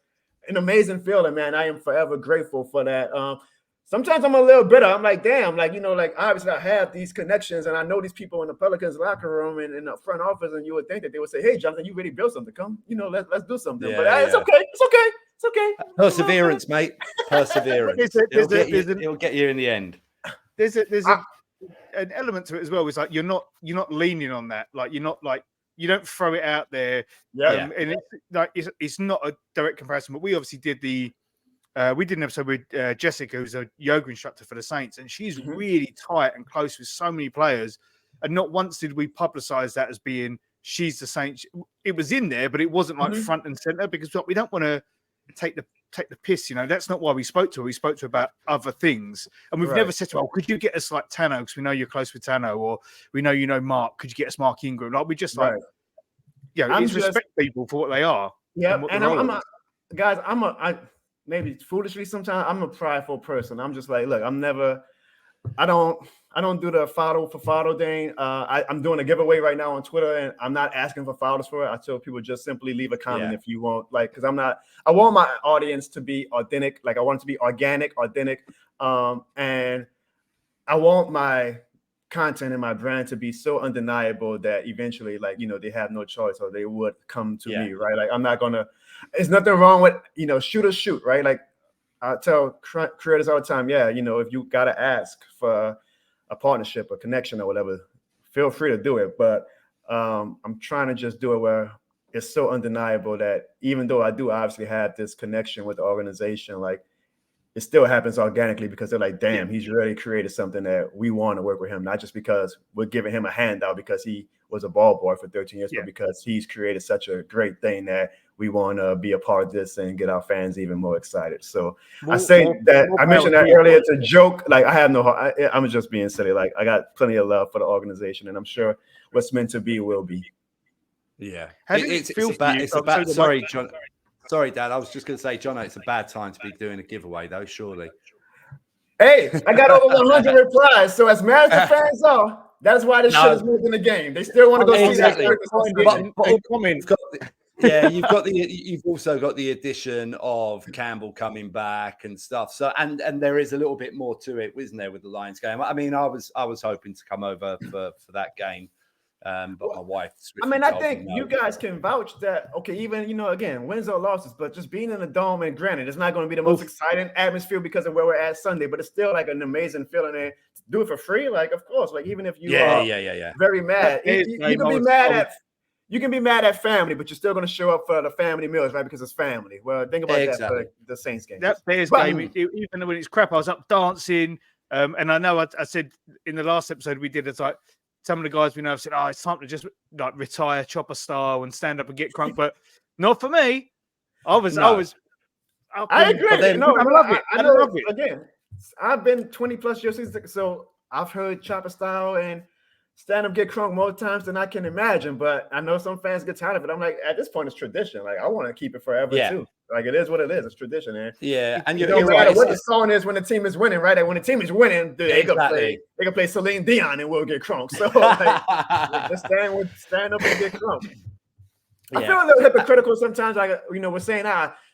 an amazing feeling, man. I am forever grateful for that. Sometimes I'm a little bitter. I'm like, damn, like, like obviously I have these connections and I know these people in the Pelicans locker room and in the front office, and you would think that they would say, hey, Jonathan, you really built something. Come, let's do something. But it's okay. It's okay. It's okay. Perseverance, mate. Perseverance. It'll get you in the end. There's an element to it as well. It's like you're not leaning on that. Like you're not like, you don't throw it out there. And it's like it's not a direct comparison. But we obviously did we did an episode with Jessica, who's a yoga instructor for the Saints, and she's really tight and close with so many players. And not once did we publicize that as being she's the Saints. It was in there, but it wasn't like front and center, because we don't want to take the piss. That's not why we spoke to her. We spoke to her about other things, and we've never said to her, "Oh, could you get us like Tano? Because we know you're close with Tano, or we know Mark. Could you get us Mark Ingram?" Like we just respect people for what they are. Yeah, and I'm maybe foolishly sometimes I'm a prideful person. I'm just like, look, I don't do the follow for follow thing. I'm doing a giveaway right now on Twitter, and I'm not asking for followers for it. I tell people just simply leave a comment if you want, because I want my audience to be authentic. Like I want it to be organic, authentic, and I want my content and my brand to be so undeniable that eventually, they have no choice or they would come to me, right? Like I'm not gonna. There's nothing wrong with shoot, right? Like I tell creators all the time, if you gotta ask for a partnership, a connection, or whatever, feel free to do it. But I'm trying to just do it where it's so undeniable that even though I do obviously have this connection with the organization, like it still happens organically because they're like, damn, he's really created something that we want to work with him, not just because we're giving him a handout because he was a ball boy for 13 years, but because he's created such a great thing that we want to be a part of this and get our fans even more excited. So I mentioned that earlier to joke. Like I'm just being silly. Like I got plenty of love for the organization, and I'm sure what's meant to be will be. Yeah. Sorry, John. Sorry, Dad. I was just going to say, Jono, it's a bad time to be doing a giveaway, though, surely. Hey, I got over 100 replies. So as mad as the fans are, that's why this shit is moving the game. They still want to go see that. You've also got the addition of Campbell coming back and stuff. So and there is a little bit more to it, isn't there, with the Lions game? I mean, I was hoping to come over for that game. But my wife. I think you guys can vouch that. Okay, even again, wins or losses, but just being in the dome, and granted, it's not going to be the most exciting atmosphere because of where we're at Sunday, but it's still like an amazing feeling. And do it for free, like of course, like even if you are very mad, you can be mad at. You can be mad at family, but you're still going to show up for the family meals, right? Because it's family. Well, think about that for the Saints game. That Bears game, even when it's crap, I was up dancing, and I know I said in the last episode we did, it's like. Some of the guys we know have said, "Oh, it's time to just like retire chopper style and stand up and get crunk," but not for me. I agree. I love it. Again, I've been 20 plus years, so I've heard chopper style and stand up get crunk more times than I can imagine. But I know some fans get tired of it. I'm like, at this point, it's tradition. Like I want to keep it forever too. Like it is what it is. It's tradition, man. Yeah, and you're no matter what the song is when the team is winning, right? And when the team is winning, they can play Celine Dion and we'll get crunk. So just stand up and get crunk. I feel a little hypocritical sometimes. Like we're saying,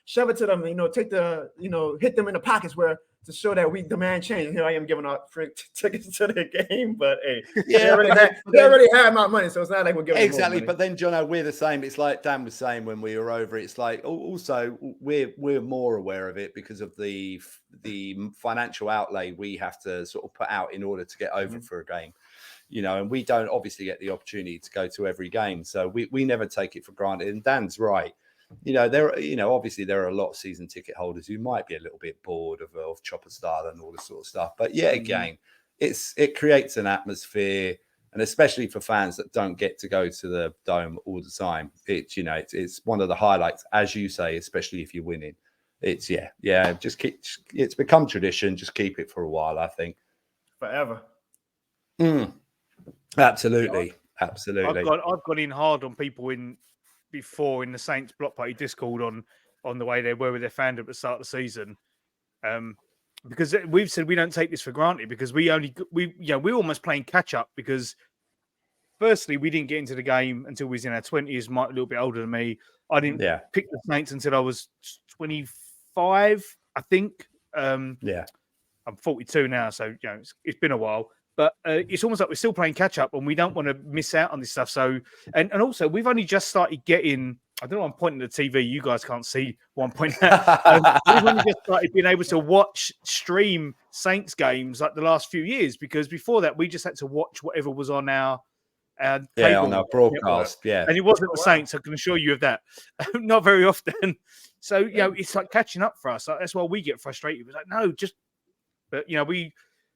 shove it to them. Take hit them in the pockets to show that we demand change. And here I am giving out free tickets to the game, but hey, they already had my money, so it's not like we're giving exactly. But then, Jono, we're the same. It's like Dan was saying when we were over. It's like also we're more aware of it because of the financial outlay we have to sort of put out in order to get over for a game. And we don't obviously get the opportunity to go to every game, so we never take it for granted. And Dan's right. Obviously there are a lot of season ticket holders who might be a little bit bored of chopper style and all this sort of stuff. But again, it creates an atmosphere, and especially for fans that don't get to go to the dome all the time, it's one of the highlights, as you say, especially if you're winning. It's it's become tradition. Just keep it for a while, I think. Forever. Absolutely. I've gone in hard on people before in the Saints Block Party Discord on the way they were with their fandom at the start of the season, because we've said we don't take this for granted because we're almost playing catch up because firstly we didn't get into the game until we was in our 20s. Mike a little bit older than me. I didn't pick the Saints until I was 25, I think. I'm 42 now, so it's been a while. But it's almost like we're still playing catch up and we don't want to miss out on this stuff. So, and also we've only just started getting, I don't know, I'm pointing at the TV. You guys can't see what I'm pointing at. We've only just started being able to stream Saints games like the last few years, because before that we just had to watch whatever was on our cable on our broadcast. Network. And it wasn't the Saints, I can assure you of that. Not very often. So, it's like catching up for us. Like, that's why we get frustrated. It's like, no, but we,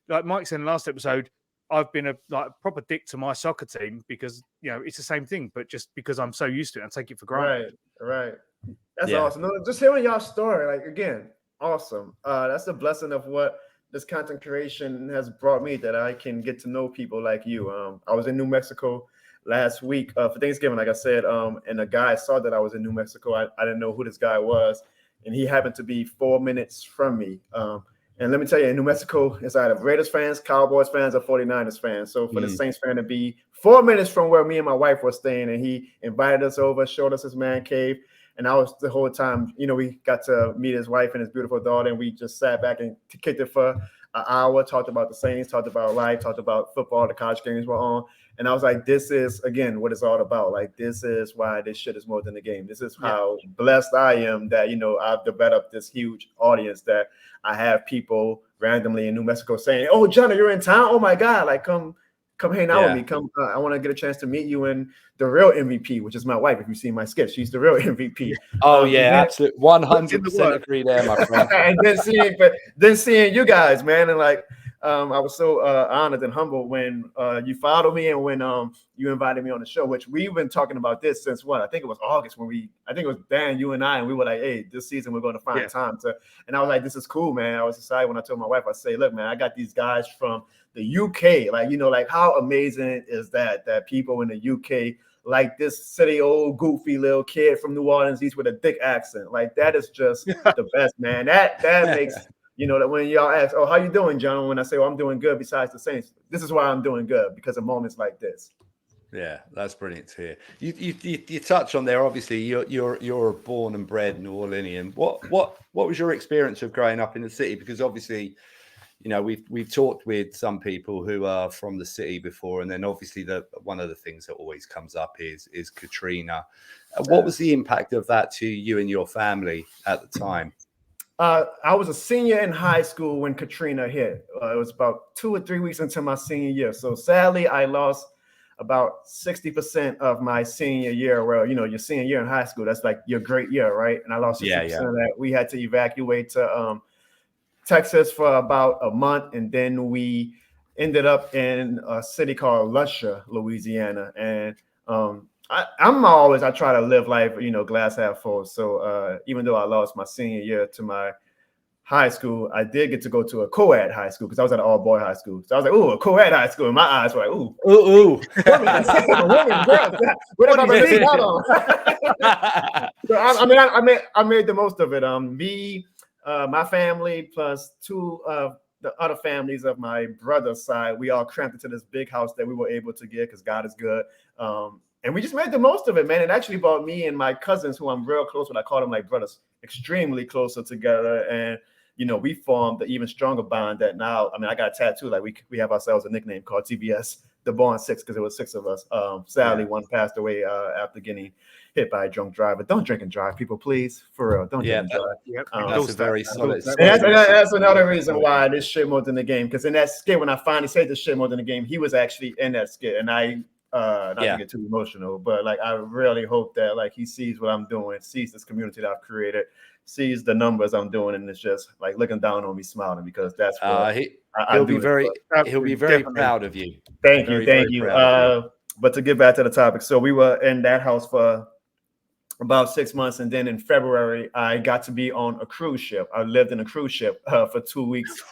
like Mike said in the last episode, I've been a proper dick to my soccer team because it's the same thing, but just because I'm so used to it, I take it for granted. Right. That's awesome. No, just hearing y'all story, like again, awesome. That's the blessing of what this content creation has brought me, that I can get to know people like you. I was in New Mexico last week for Thanksgiving, like I said, and a guy saw that I was in New Mexico. I didn't know who this guy was, and he happened to be 4 minutes from me. And let me tell you, in New Mexico, it's either Raiders fans, Cowboys fans, or 49ers fans. So for the Saints fan to be 4 minutes from where me and my wife were staying, and he invited us over, showed us his man cave. And I was the whole time, we got to meet his wife and his beautiful daughter, and we just sat back and kicked it for an hour, talked about the Saints, talked about life, talked about football, the college games were on. And I was like, this is, again, what it's all about. Like, this is why this shit is more than a game. This is how blessed I am that, I've developed this huge audience, that I have people randomly in New Mexico saying, oh, Jono, you're in town? Oh, my God, like, come hang out with me. Come, I want to get a chance to meet you and the real MVP, which is my wife. If you see my sketch, she's the real MVP. Absolutely, 100% agree there, my friend. And then seeing you guys, man, and like, I was so honored and humbled when you followed me and when you invited me on the show, which we've been talking about this since what? I think it was August when I think it was Dan, you and I, and we were like, hey, this season we're going to find time to. And I was like, this is cool, man. I was excited when I told my wife, I say, look, man, I got these guys from the UK. Like, like how amazing is that people in the UK, like this silly old goofy little kid from New Orleans, he's with a thick accent. Like, that is just the best, man. That makes, that when y'all ask, oh, how you doing, John? When I say, oh, I'm doing good besides the Saints, this is why I'm doing good, because of moments like this. Yeah, that's brilliant to hear. You touch on there, obviously you're born and bred New Orleanian. What was your experience of growing up in the city? Because obviously, we've talked with some people who are from the city before, and then obviously one of the things that always comes up is Katrina. What was the impact of that to you and your family at the time? I was a senior in high school when Katrina hit. It was about 2 or 3 weeks into my senior year. So sadly, I lost about 60% of my senior year. Well, your senior year in high school, that's like your great year, right? And I lost 60% of that. We had to evacuate to Texas for about a month, and then we ended up in a city called Lusher, Louisiana. And I try to live life, glass half full. So even though I lost my senior year to my high school, I did get to go to a co-ed high school because I was at an all-boy high school. So I was like, ooh, a co-ed high school. And my eyes were like, ooh. Ooh. Women, girls. What am I missing out on? So I made the most of it. Me, my family, plus two of the other families of my brother's side, we all cramped into this big house that we were able to get because God is good. And we just made the most of it, man. It actually brought me and my cousins, who I'm real close with, I call them like brothers, extremely closer together. And, we formed an even stronger bond that now, I got a tattoo. Like we have ourselves a nickname called TBS, the Born Six, because it was 6 of us. Sadly, one passed away after getting hit by a drunk driver. Don't drink and drive, people, please. For real, don't drink and drive. That's a very solid. That's another reason why this shit more than the game. Because in that skit, when I finally said this shit more than the game, he was actually in that skit, and I. Not to get too emotional, but like I really hope that like he sees what I'm doing, sees this community that I've created, sees the numbers I'm doing, and it's just like looking down on me, smiling, because that's what he'll be very proud of you. Thank you. But to get back to the topic, so we were in that house for about 6 months, and then in February I got to be on a cruise ship. I lived in a cruise ship for 2 weeks.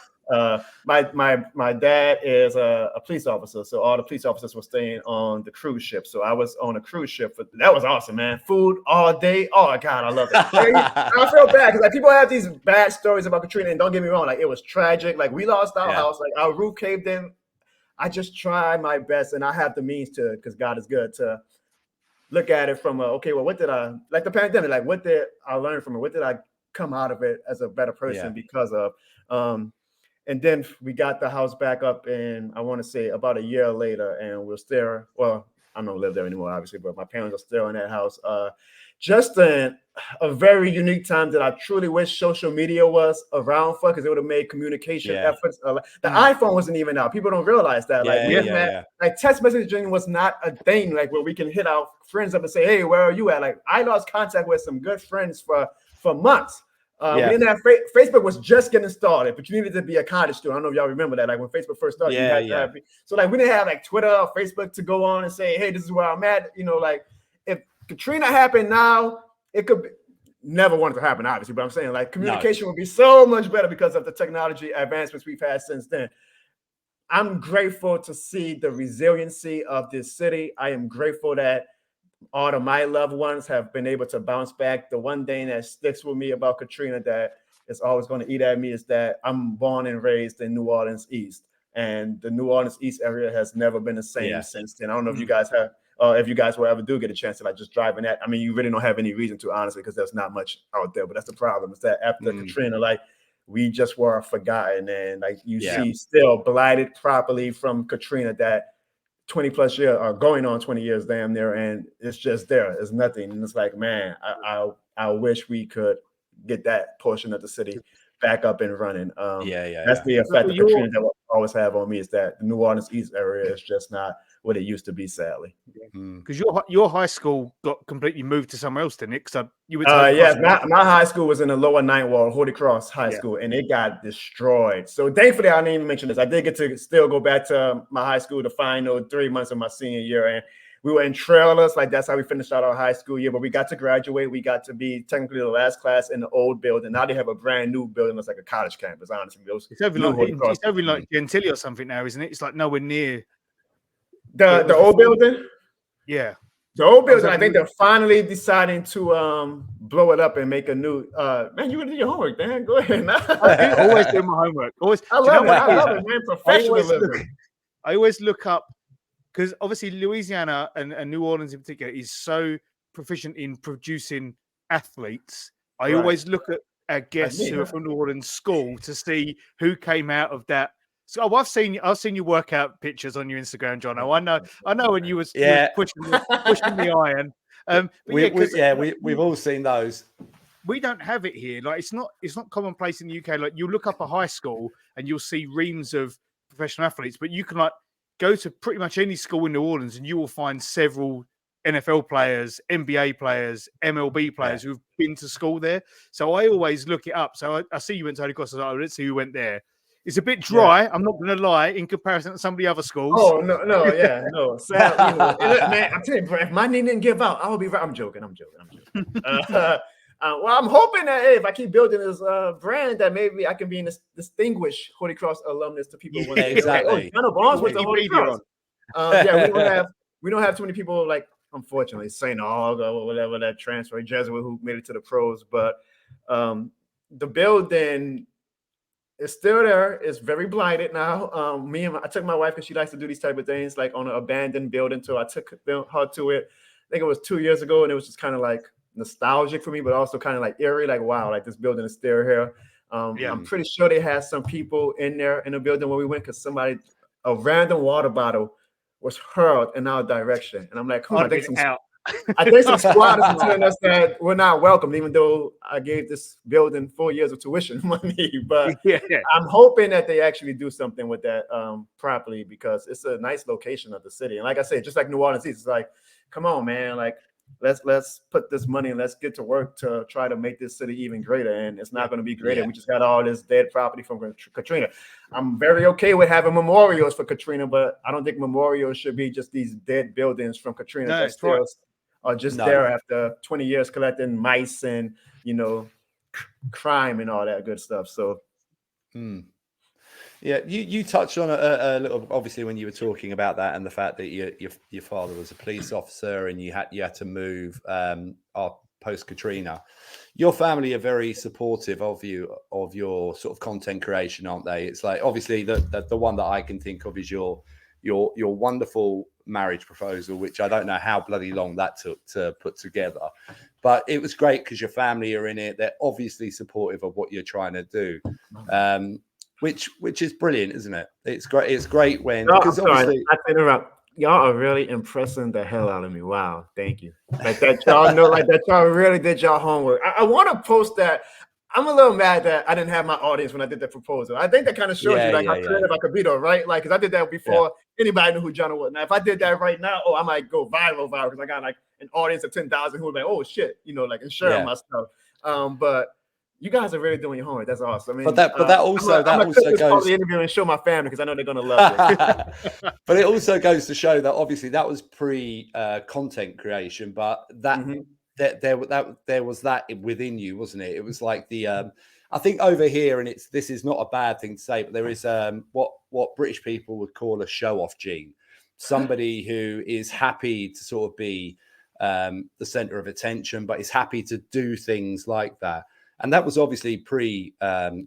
My dad is a police officer, so all the police officers were staying on the cruise ship. So I was on a cruise ship. That was awesome, man. Food all day. Oh God, I love it. I feel bad because like people have these bad stories about Katrina, and don't get me wrong, like it was tragic. Like we lost our house, like our roof caved in. I just tried my best, and I have the means to, because God is good, to look at it from what did I, like the pandemic, like what did I learn from it? What did I come out of it as a better person because of? And then we got the house back up in, I want to say, about a year later, and we're still, well, I don't live there anymore, obviously, but my parents are still in that house. Just a very unique time that I truly wish social media was around for, because it would have made communication efforts. The iPhone wasn't even out. People don't realize that. Like text messaging was not a thing, like where we can hit our friends up and say, hey, where are you at? Like I lost contact with some good friends for months. We didn't have Facebook was just getting started, but you needed to be a college student. I don't know if y'all remember that. Like when Facebook first started, so like we didn't have like Twitter or Facebook to go on and say, hey, this is where I'm at. Like if Katrina happened now, it could be, never want it to happen, obviously, but I'm saying like communication would be so much better because of the technology advancements we've had since then. I'm grateful to see the resiliency of this city. I am grateful that all of my loved ones have been able to bounce back. The one thing that sticks with me about Katrina that is always going to eat at me is that I'm born and raised in New Orleans East, and the New Orleans East area has never been the same since then. I don't know if you guys have, if you guys will ever do get a chance to like just driving that. I mean, you really don't have any reason to, honestly, because there's not much out there. But that's the problem, is that after Katrina, like we just were forgotten, and like you see still blighted properly from Katrina that 20 plus years or going on 20 years damn near, and it's just there. It's nothing. And it's like, man, I wish we could get that portion of the city back up and running. That's the effect of Katrina that will always have on me, is that the New Orleans East area is just not what it used to be, sadly. Because your high school got completely moved to somewhere else, didn't it? Because you were my high school was in the lower Ninth Ward, Holy Cross High School, and it got destroyed. So thankfully, I didn't even mention this. I did get to still go back to my high school the final 3 months of my senior year, and we were in trailers. Like that's how we finished out our high school year. But we got to graduate. We got to be technically the last class in the old building. Now they have a brand new building that's like a college campus. Honestly, it's over like Gentilly or something now, isn't it? It's like nowhere near the old building. Yeah. The old building, I think they're finally deciding to blow it up and make a new. Man, you did your homework, Dan. Go ahead. I always do my homework. Always. I love it, man. Professionalism. I always look up, because obviously Louisiana and New Orleans in particular is so proficient in producing athletes. I always look at guests who are from New Orleans school to see who came out of that. So I've seen your workout pictures on your Instagram, Jono. I know when you was pushing the iron. We've all seen those. We don't have it here. Like it's not commonplace in the UK. Like you look up a high school and you'll see reams of professional athletes, but you can like go to pretty much any school in New Orleans and you will find several NFL players, NBA players, MLB players who've been to school there. So I always look it up. So I see you went to Holy Cross. I was like, let's see who went there. It's a bit dry. I'm not going to lie in comparison to some of the other schools. Oh no. Sad, man, I'm telling you, bro, if my knee didn't give out, I'll be right. I'm joking. Well, I'm hoping that if I keep building this brand, that maybe I can be a distinguished Holy Cross alumnus to people. When exactly. Jono Barnes went to Holy Cross. We don't have too many people like, unfortunately, St. Aug or whatever that transfer Jesuit who made it to the pros, but the building. It's still there. It's very blighted now. I took my wife because she likes to do these type of things, like on an abandoned building. So I took her to it. I think it was 2 years ago, and it was just kind of like nostalgic for me, but also kind of like eerie. Like, wow, like this building is still here. I'm pretty sure they had some people in there in the building when we went, because a random water bottle was hurled in our direction, and I'm like, come on, I think some squatters are telling us that we're not welcome, even though I gave this building 4 years of tuition money. But I'm hoping that they actually do something with that properly, because it's a nice location of the city. And like I said, just like New Orleans East, it's like, come on, man, like let's put this money and let's get to work to try to make this city even greater. And it's not going to be greater. We just got all this dead property from Katrina. I'm very okay with having memorials for Katrina, but I don't think memorials should be just these dead buildings from Katrina. No, that's right. Are just there after 20 years collecting mice and, crime and all that good stuff. So, yeah, you touched on a little, obviously, when you were talking about that and the fact that your father was a police officer and you had to move post Katrina. Your family are very supportive of your sort of content creation, aren't they? It's like, obviously the one that I can think of is your wonderful marriage proposal, which I don't know how bloody long that took to put together, but it was great because your family are in it. They're obviously supportive of what you're trying to do, which is brilliant, isn't it? It's great. It's great when, because obviously, I interrupt. Y'all are really impressing the hell out of me. Wow, thank you. Like that, y'all know, like that, y'all really did y'all homework. I want to post that. I'm a little mad that I didn't have my audience when I did the proposal. I think that kind of shows you like how creative I could be, though, right? Like, because I did that before anybody knew who Jono was. Now, if I did that right now, I might go viral because I got like an audience of 10,000 who would be like, oh shit, like and sharing my stuff. But you guys are really doing your homework. That's awesome. I mean, that also goes the interview and show my family because I know they're gonna love it. But it also goes to show that obviously that was pre content creation, but that there was that within you, wasn't it? It was like the I think over here, and this is not a bad thing to say, but there is what British people would call a show-off gene. Somebody who is happy to sort of be the center of attention, but is happy to do things like that. And that was obviously pre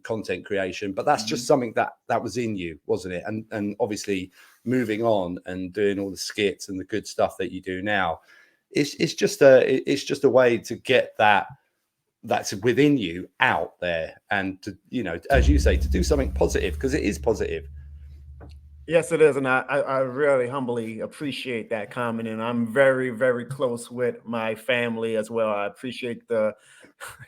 content creation, but that's just something that was in you, wasn't it? And obviously moving on and doing all the skits and the good stuff that you do now, it's just a way to get that's within you out there, and to, you know, as you say, to do something positive, because it is positive. Yes, it is, and I really humbly appreciate that comment, and I'm very, very close with my family as well. I appreciate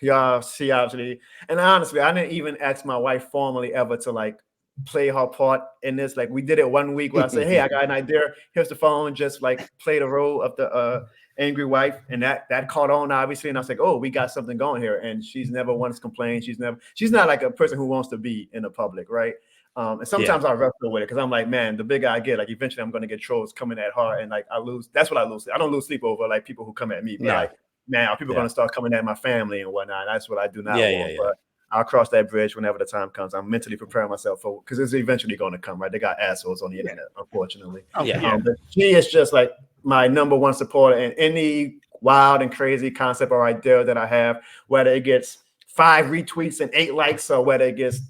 y'all see obviously, and honestly, I didn't even ask my wife formally ever to like play her part in this. Like we did it one week where I said, "Hey, I got an idea. Here's the phone. Just like play the role of the angry wife," and that caught on obviously. And I was like, "Oh, we got something going here." And she's never once complained. She's not like a person who wants to be in the public, right? And sometimes I wrestle with it because I'm like, man, the bigger I get, like eventually I'm going to get trolls coming at her, and like I lose. That's what I lose. I don't lose sleep over like people who come at me, but like now people are going to start coming at my family and whatnot. That's what I do not want. But I'll cross that bridge whenever the time comes. I'm mentally preparing myself for, because it's eventually going to come, right? They got assholes on the internet, unfortunately. But she is just like my number one supporter in any wild and crazy concept or idea that I have, whether it gets 5 retweets and 8 likes or whether it gets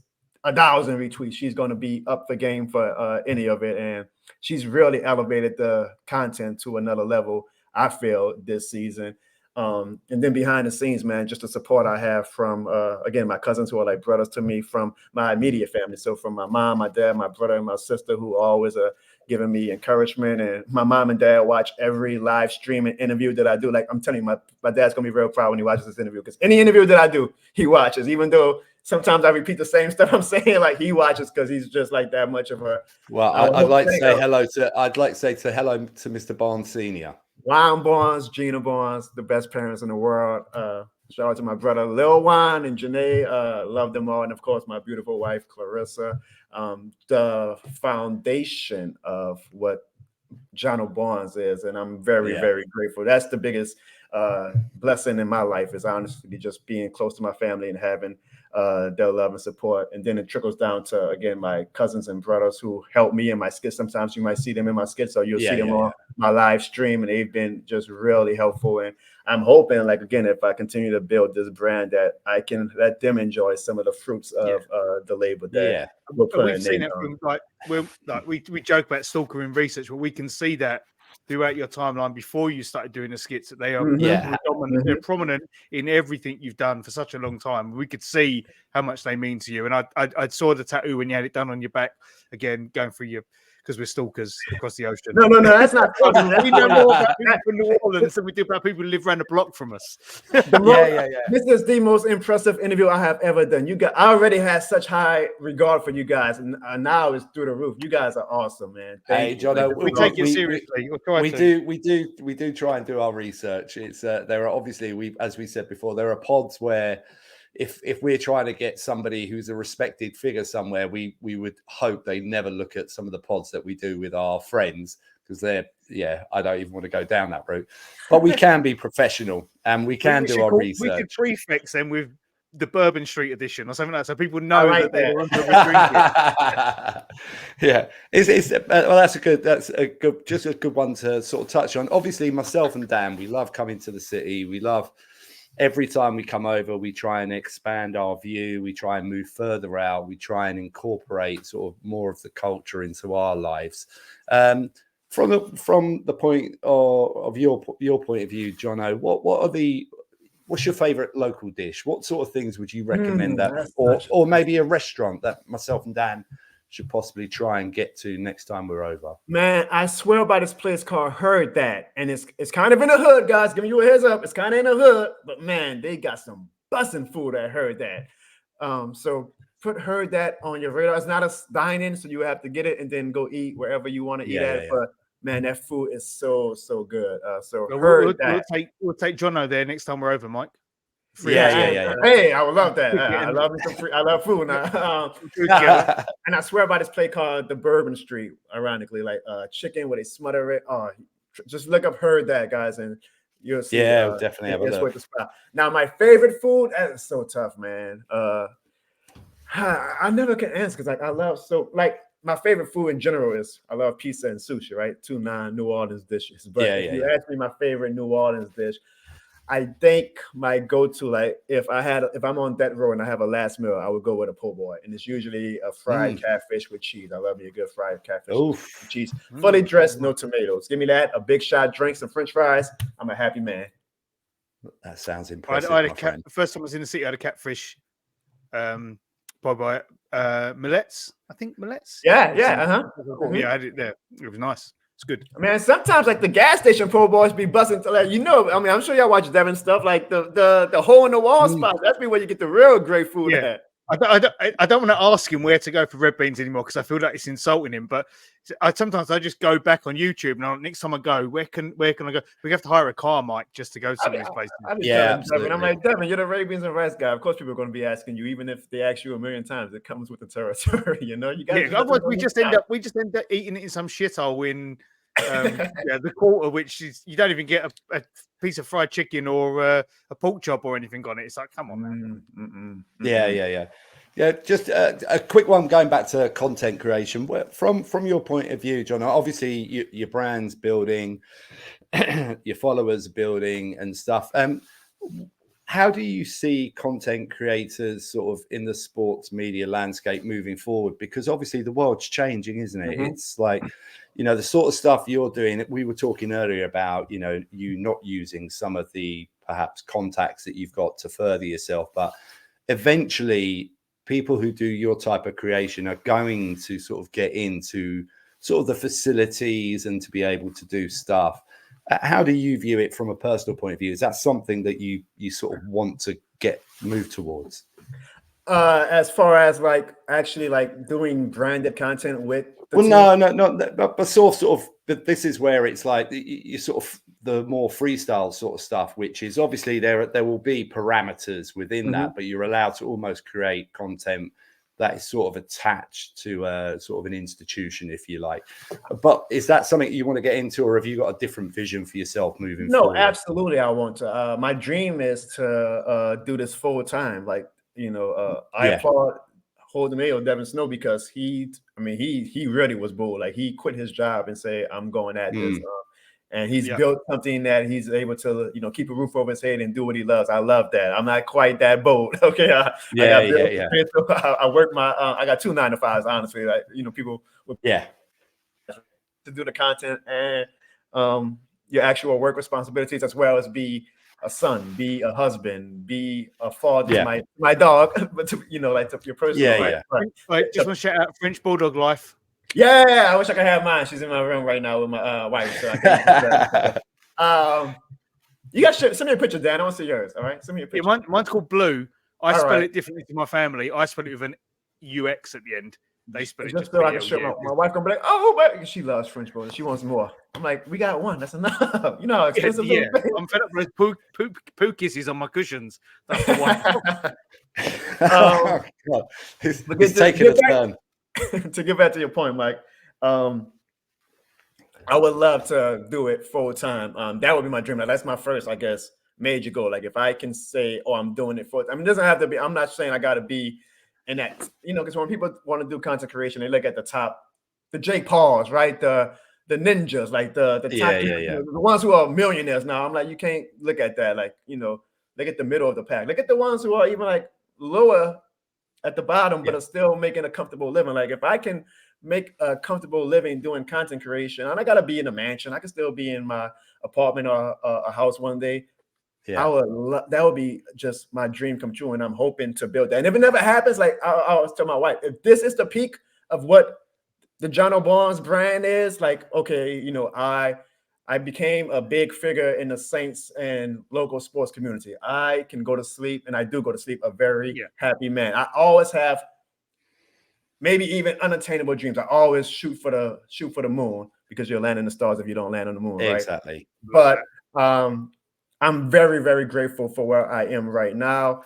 1,000 retweets. She's going to be up the game for any of it, and she's really elevated the content to another level, I feel, this season. And then behind the scenes, man, just the support I have from again, my cousins who are like brothers to me, from my immediate family. So from my mom, my dad, my brother, and my sister, who always are giving me encouragement. And my mom and dad watch every live stream and interview that I do. Like I'm telling you, my dad's gonna be real proud when he watches this interview, because any interview that I do, he watches, even though sometimes I repeat the same stuff I'm saying. Like he watches because he's just like that much of a. Well, I'd like to say hello to Mr. Barnes Senior. Juan Barnes, Gina Barnes, the best parents in the world. Shout out to my brother Lil Juan and Janae. Love them all, and of course my beautiful wife Clarissa. The foundation of what Jono Barnes is, and I'm very, very grateful. That's the biggest blessing in my life, is honestly just being close to my family and having their love and support. And then it trickles down to, again, my cousins and brothers who help me in my skits. Sometimes you might see them in my skits, or you'll see them on my live stream, and they've been just really helpful. And I'm hoping, like, again, if I continue to build this brand, that I can let them enjoy some of the fruits of the labor that we're putting. We've seen it from, we joke about stalking research, but we can see that throughout your timeline before you started doing the skits, that they are predominant, they're prominent in everything you've done for such a long time. We could see how much they mean to you. And I saw the tattoo when you had it done on your back, again, going through your, because we're stalkers across the ocean. No, that's not. We know more about people from New Orleans than we do about people who live around the block from us. This is the most impressive interview I have ever done. I already had such high regard for you guys, and now it's through the roof. You guys are awesome, man. Hey, Jono, we take you seriously. We do try and do our research. It's there are obviously, as we said before, there are pods where, if we're trying to get somebody who's a respected figure somewhere, we would hope they never look at some of the pods that we do with our friends, because I don't even want to go down that route. But we can be professional, and we can do our research. We could prefix them with the Bourbon Street edition or something like that, so people know that they were under the drinking. Well, that's a good one to sort of touch on. Obviously, myself and Dan, we love coming to the city. We love. Every time we come over, we try and expand our view. We try and move further out. We try and incorporate sort of more of the culture into our lives. From the point of your point of view, Jono, what's your favorite local dish? What sort of things would you recommend or maybe a restaurant that myself and Dan should possibly try and get to next time we're over? Man, I swear by this place called Heard That, and it's kind of in the hood, guys. Giving you a heads up, it's kind of in the hood, but man, they got some bussin' food at Heard That. So put Heard That on your radar. It's not a dine-in, so you have to get it and then go eat wherever you want to eat at. But man, that food is so good. We'll take Jono there next time we're over, Mike. Hey, I would love that. I love me some free. I love food. And I swear by this place called the Bourbon Street. Ironically, like chicken where they smother it. Oh, just look up Heard That, guys, and You'll see. Yeah, we'll definitely have a it's look. worth the spot. Now, my favorite food, that is so tough, man. I never can answer because like I love my favorite food in general is I love pizza and sushi, right? Two non-New Orleans dishes. But if you ask me my favorite New Orleans dish, I think my go-to, like if I'm on death row and I have a last meal, I would go with a po' boy, and it's usually a fried catfish with cheese. I love me a good fried catfish with cheese, fully dressed, no tomatoes. Give me that, a big shot drink, some French fries. I'm a happy man. That sounds impressive. I had the first time I was in the city, I had a catfish. By Millett's, I think Millett's. Yeah, I had it there. It was nice. It's good. Man, sometimes like the gas station po' boys be busting to like, I mean, I'm sure y'all watch Devin stuff like the hole in the wall spot. That's where you get the real great food at. I don't want to ask him where to go for red beans anymore because I feel like it's insulting him. But sometimes I just go back on YouTube and next time I go, where can I go? We have to hire a car, Mike, just to go to these places. Devin, I'm like, Devin, you're the red beans and rice guy. Of course, people are going to be asking you, even if they ask you a million times. It comes with the territory, You got. Otherwise, we just end up eating it in some shithole in the quarter, which is you don't even get a piece of fried chicken or a pork chop or anything on it. It's like, come on, man. Yeah. Just a quick one going back to content creation. From your point of view, John, obviously your brand's building, your followers building and stuff. How do you see content creators sort of in the sports media landscape moving forward? Because obviously the world's changing, isn't it? It's like, the sort of stuff you're doing. We were talking earlier about, you not using some of the perhaps contacts that you've got to further yourself. But eventually people who do your type of creation are going to sort of get into sort of the facilities and to be able to do stuff. How do you view it from a personal point of view? Is that something that you sort of want to move towards? As far as like actually like doing branded content with no, but sort of. But this is where it's like you sort of the more freestyle sort of stuff, which is obviously there will be parameters within that, but you're allowed to almost create content that is sort of attached to sort of an institution, if you like. But is that something you want to get into, or have you got a different vision for yourself moving forward? No, absolutely. I want to. My dream is to do this full time. Like, I applaud Holdemeo Devin Snow because he really was bold. Like he quit his job and say, I'm going at this. And he's built something that he's able to, keep a roof over his head and do what he loves. I love that. I'm not quite that bold. Okay. I work I got 2 9-to-5s, honestly. Like, people would to do the content and your actual work responsibilities, as well as be a son, be a husband, be a father to my dog, but to your personal life. Right. Just want to shout out French Bulldog Life. Yeah, I wish I could have mine. She's in my room right now with my wife. So I can't you guys send me a picture, Dan. I want to see yours. All right, send me a picture. Mine's called Blue. I spell it differently to my family. I spell it with an UX at the end. They spell it just so I can show my wife gonna be like, oh, she loves French Bulldog. She wants more. I'm like, we got one. That's enough. Expensive. I'm fed up with poo kisses on my cushions. That's the one. He's taking a turn. To get back to your point, Mike, I would love to do it full time. That would be my dream. That's my first, I guess, major goal. Like if I can say, oh, I'm doing it full time. I mean, it doesn't have to be. I'm not saying I got to be in that. Because when people want to do content creation, they look at the top, the Jake Pauls, right? The ninjas, like the top, the ones who are millionaires now. I'm like, you can't look at that. Like look at the middle of the pack. Look at the ones who are even like lower at the bottom, but are still making a comfortable living. Like if I can make a comfortable living doing content creation, and I gotta be in a mansion, I can still be in my apartment or a house one day. That would be just my dream come true, and I'm hoping to build that. And if it never happens, like I always tell my wife, if this is the peak of what the Jono Barnes brand is, like okay, I became a big figure in the Saints and local sports community. I can go to sleep, and I do go to sleep a very happy man. I always have maybe even unattainable dreams. I always shoot for the moon because you'll land in the stars if you don't land on the moon, right? Exactly. But I'm very, very grateful for where I am right now.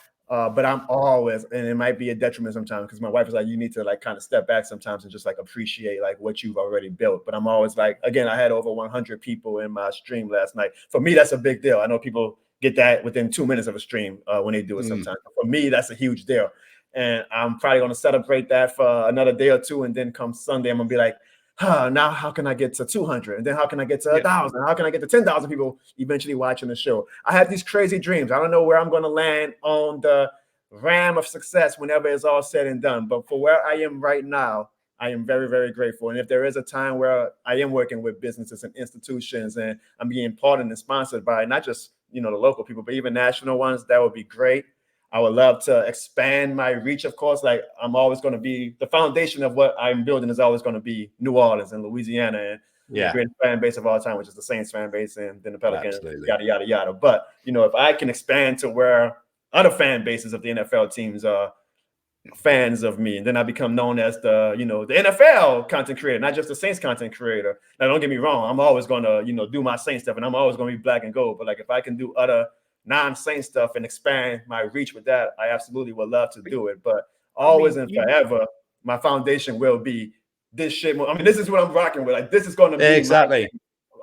But I'm always, and it might be a detriment sometimes because my wife is like, you need to like kind of step back sometimes and just like appreciate like what you've already built. But I'm always like, again, I had over 100 people in my stream last night. For me, that's a big deal. I know people get that within 2 minutes of a stream when they do it sometimes. For me, that's a huge deal. And I'm probably going to celebrate that for another day or two. And then come Sunday, I'm going to be like, now how can I get to 200? And then how can I get to 1,000? How can I get to 10,000 people eventually watching the show? I have these crazy dreams. I don't know where I'm going to land on the ram of success whenever it's all said and done. But for where I am right now, I am very, very grateful. And if there is a time where I am working with businesses and institutions and I'm being pardoned and sponsored by not just, the local people, but even national ones, that would be great. I would love to expand my reach, of course. Like I'm always going to be the foundation of what I'm building is always going to be New Orleans and Louisiana and the greatest fan base of all time, which is the Saints fan base and then the Pelicans, yada, yada, yada. But, if I can expand to where other fan bases of the NFL teams are fans of me, and then I become known as the NFL content creator, not just the Saints content creator. Now, don't get me wrong. I'm always going to, do my Saints stuff and I'm always going to be black and gold. But like if I can do other non-Saint stuff and expand my reach with that, I absolutely would love to do it. But always and forever, my foundation will be this shit. I mean, this is what I'm rocking with. Like this is going to be exactly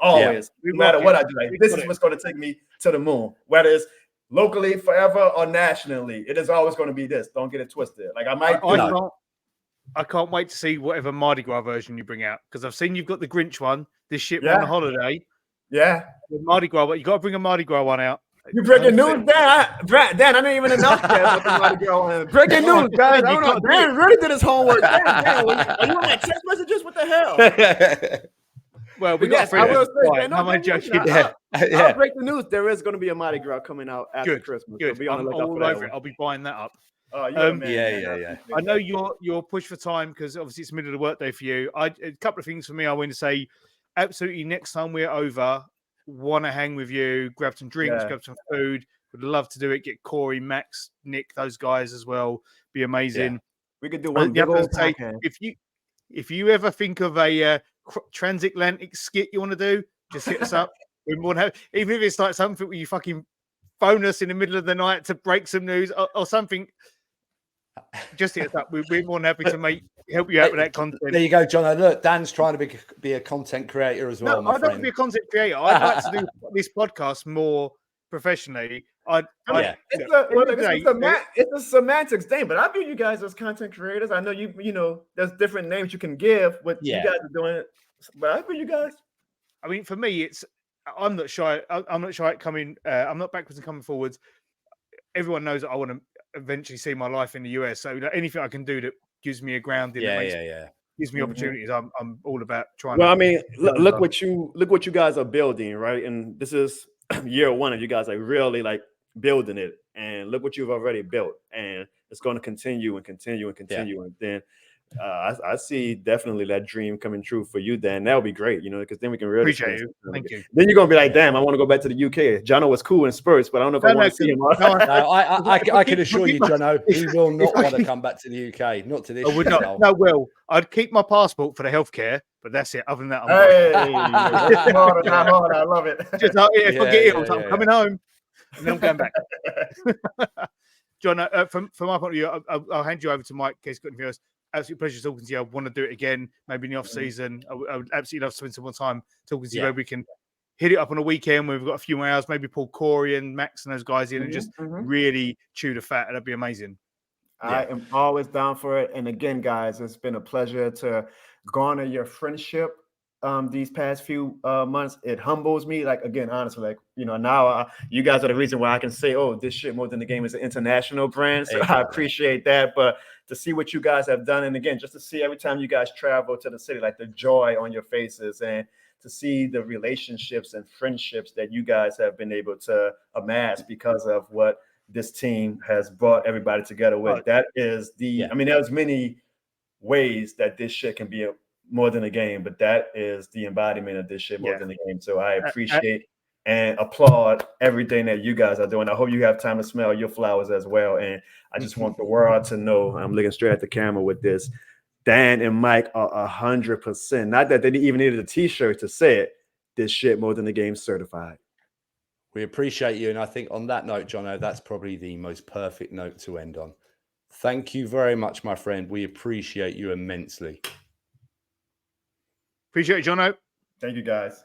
always, no matter what I do. Like this is what's going to take me to the moon, whether it's locally forever or nationally. It is always going to be this. Don't get it twisted. Like I can't wait to see whatever Mardi Gras version you bring out because I've seen you've got the Grinch one. This shit on a holiday. Yeah, with Mardi Gras, but you got to bring a Mardi Gras one out. You breaking news, Dan? Dan, I didn't even announce that. Breaking news, guys. I don't know. Dan really did his homework. Dan, are you on my text messages? What the hell? Well, we got. I will say, Dan, I'll break the news. There is going to be a Mardi Gras coming out after Christmas. Good. So be on the lookout all over it. I'll be buying that up. Yeah. I know you're pushed for time because obviously it's the middle of the workday for you. A couple of things for me. I want to say, absolutely. Next time we're over, want to hang with you, grab some drinks, grab some food. Would love to do it. Get Corey, Max, Nick, those guys as well. Be amazing. Yeah. We could do one. If you ever think of a transatlantic skit you want to do, just hit us up. We want to have, even if it's like something where you fucking phone us in the middle of the night to break some news or something. Just hit us up. We're more than happy to help you out with that content. There you go, Jono. Look, Dan's trying to be a content creator as well. No, I don't want to be a content creator. I'd like to do this podcast more professionally. It's a semantics thing, but I view you guys as content creators. I know you there's different names you can give what you guys are doing, but I view you guys. I mean, for me, I'm not shy. I'm not shy at coming. I'm not backwards and coming forwards. Everyone knows that I want to eventually see my life in the US. So anything I can do that gives me a grounding, gives me opportunities. I'm all about trying. Well, I mean, look what you guys are building, right? And this is year one of you guys like really like building it, and look what you've already built, and it's going to continue and continue and continue, and then. I see definitely that dream coming true for you, Dan. That would be great, because then we can really appreciate you. Thank you. Then you're gonna be like, damn, I want to go back to the UK. Jono was cool in Spurs, but I don't know if I want to see him. I can assure you, Jono, he will not want to come back to the UK. Not to this. I would not. No, Will. I'd keep my passport for the healthcare, but that's it. Other than that, I'm hard. I love it. Just if I get ill, I'm coming home, and then I'm going back. John, from my point of view, I'll hand you over to Mike in case you've got anything else. Absolute pleasure talking to you. I want to do it again, maybe in the off season. I would absolutely love to spend some more time talking to you where we can hit it up on a weekend where we've got a few more hours, maybe pull Corey and Max and those guys in and just really chew the fat. That'd be amazing. I am always down for it. And again, guys, it's been a pleasure to garner your friendship these past few months. It humbles me. Like, again, honestly, like, now you guys are the reason why I can say, oh, this shit more than the game is an international brand. So I appreciate that. But to see what you guys have done, and again, just to see every time you guys travel to the city, like the joy on your faces, and to see the relationships and friendships that you guys have been able to amass because of what this team has brought everybody together with. That is I mean, there's many ways that this shit can be more than a game, but that is the embodiment of this shit more than a game. So I appreciate and applaud everything that you guys are doing. I hope you have time to smell your flowers as well. And I just want the world to know, I'm looking straight at the camera with this, Dan and Mike are 100%. Not that they even needed a t-shirt to say it. This shit more than the game certified. We appreciate you. And I think on that note, Jono, that's probably the most perfect note to end on. Thank you very much, my friend. We appreciate you immensely. Appreciate it, Jono. Thank you, guys.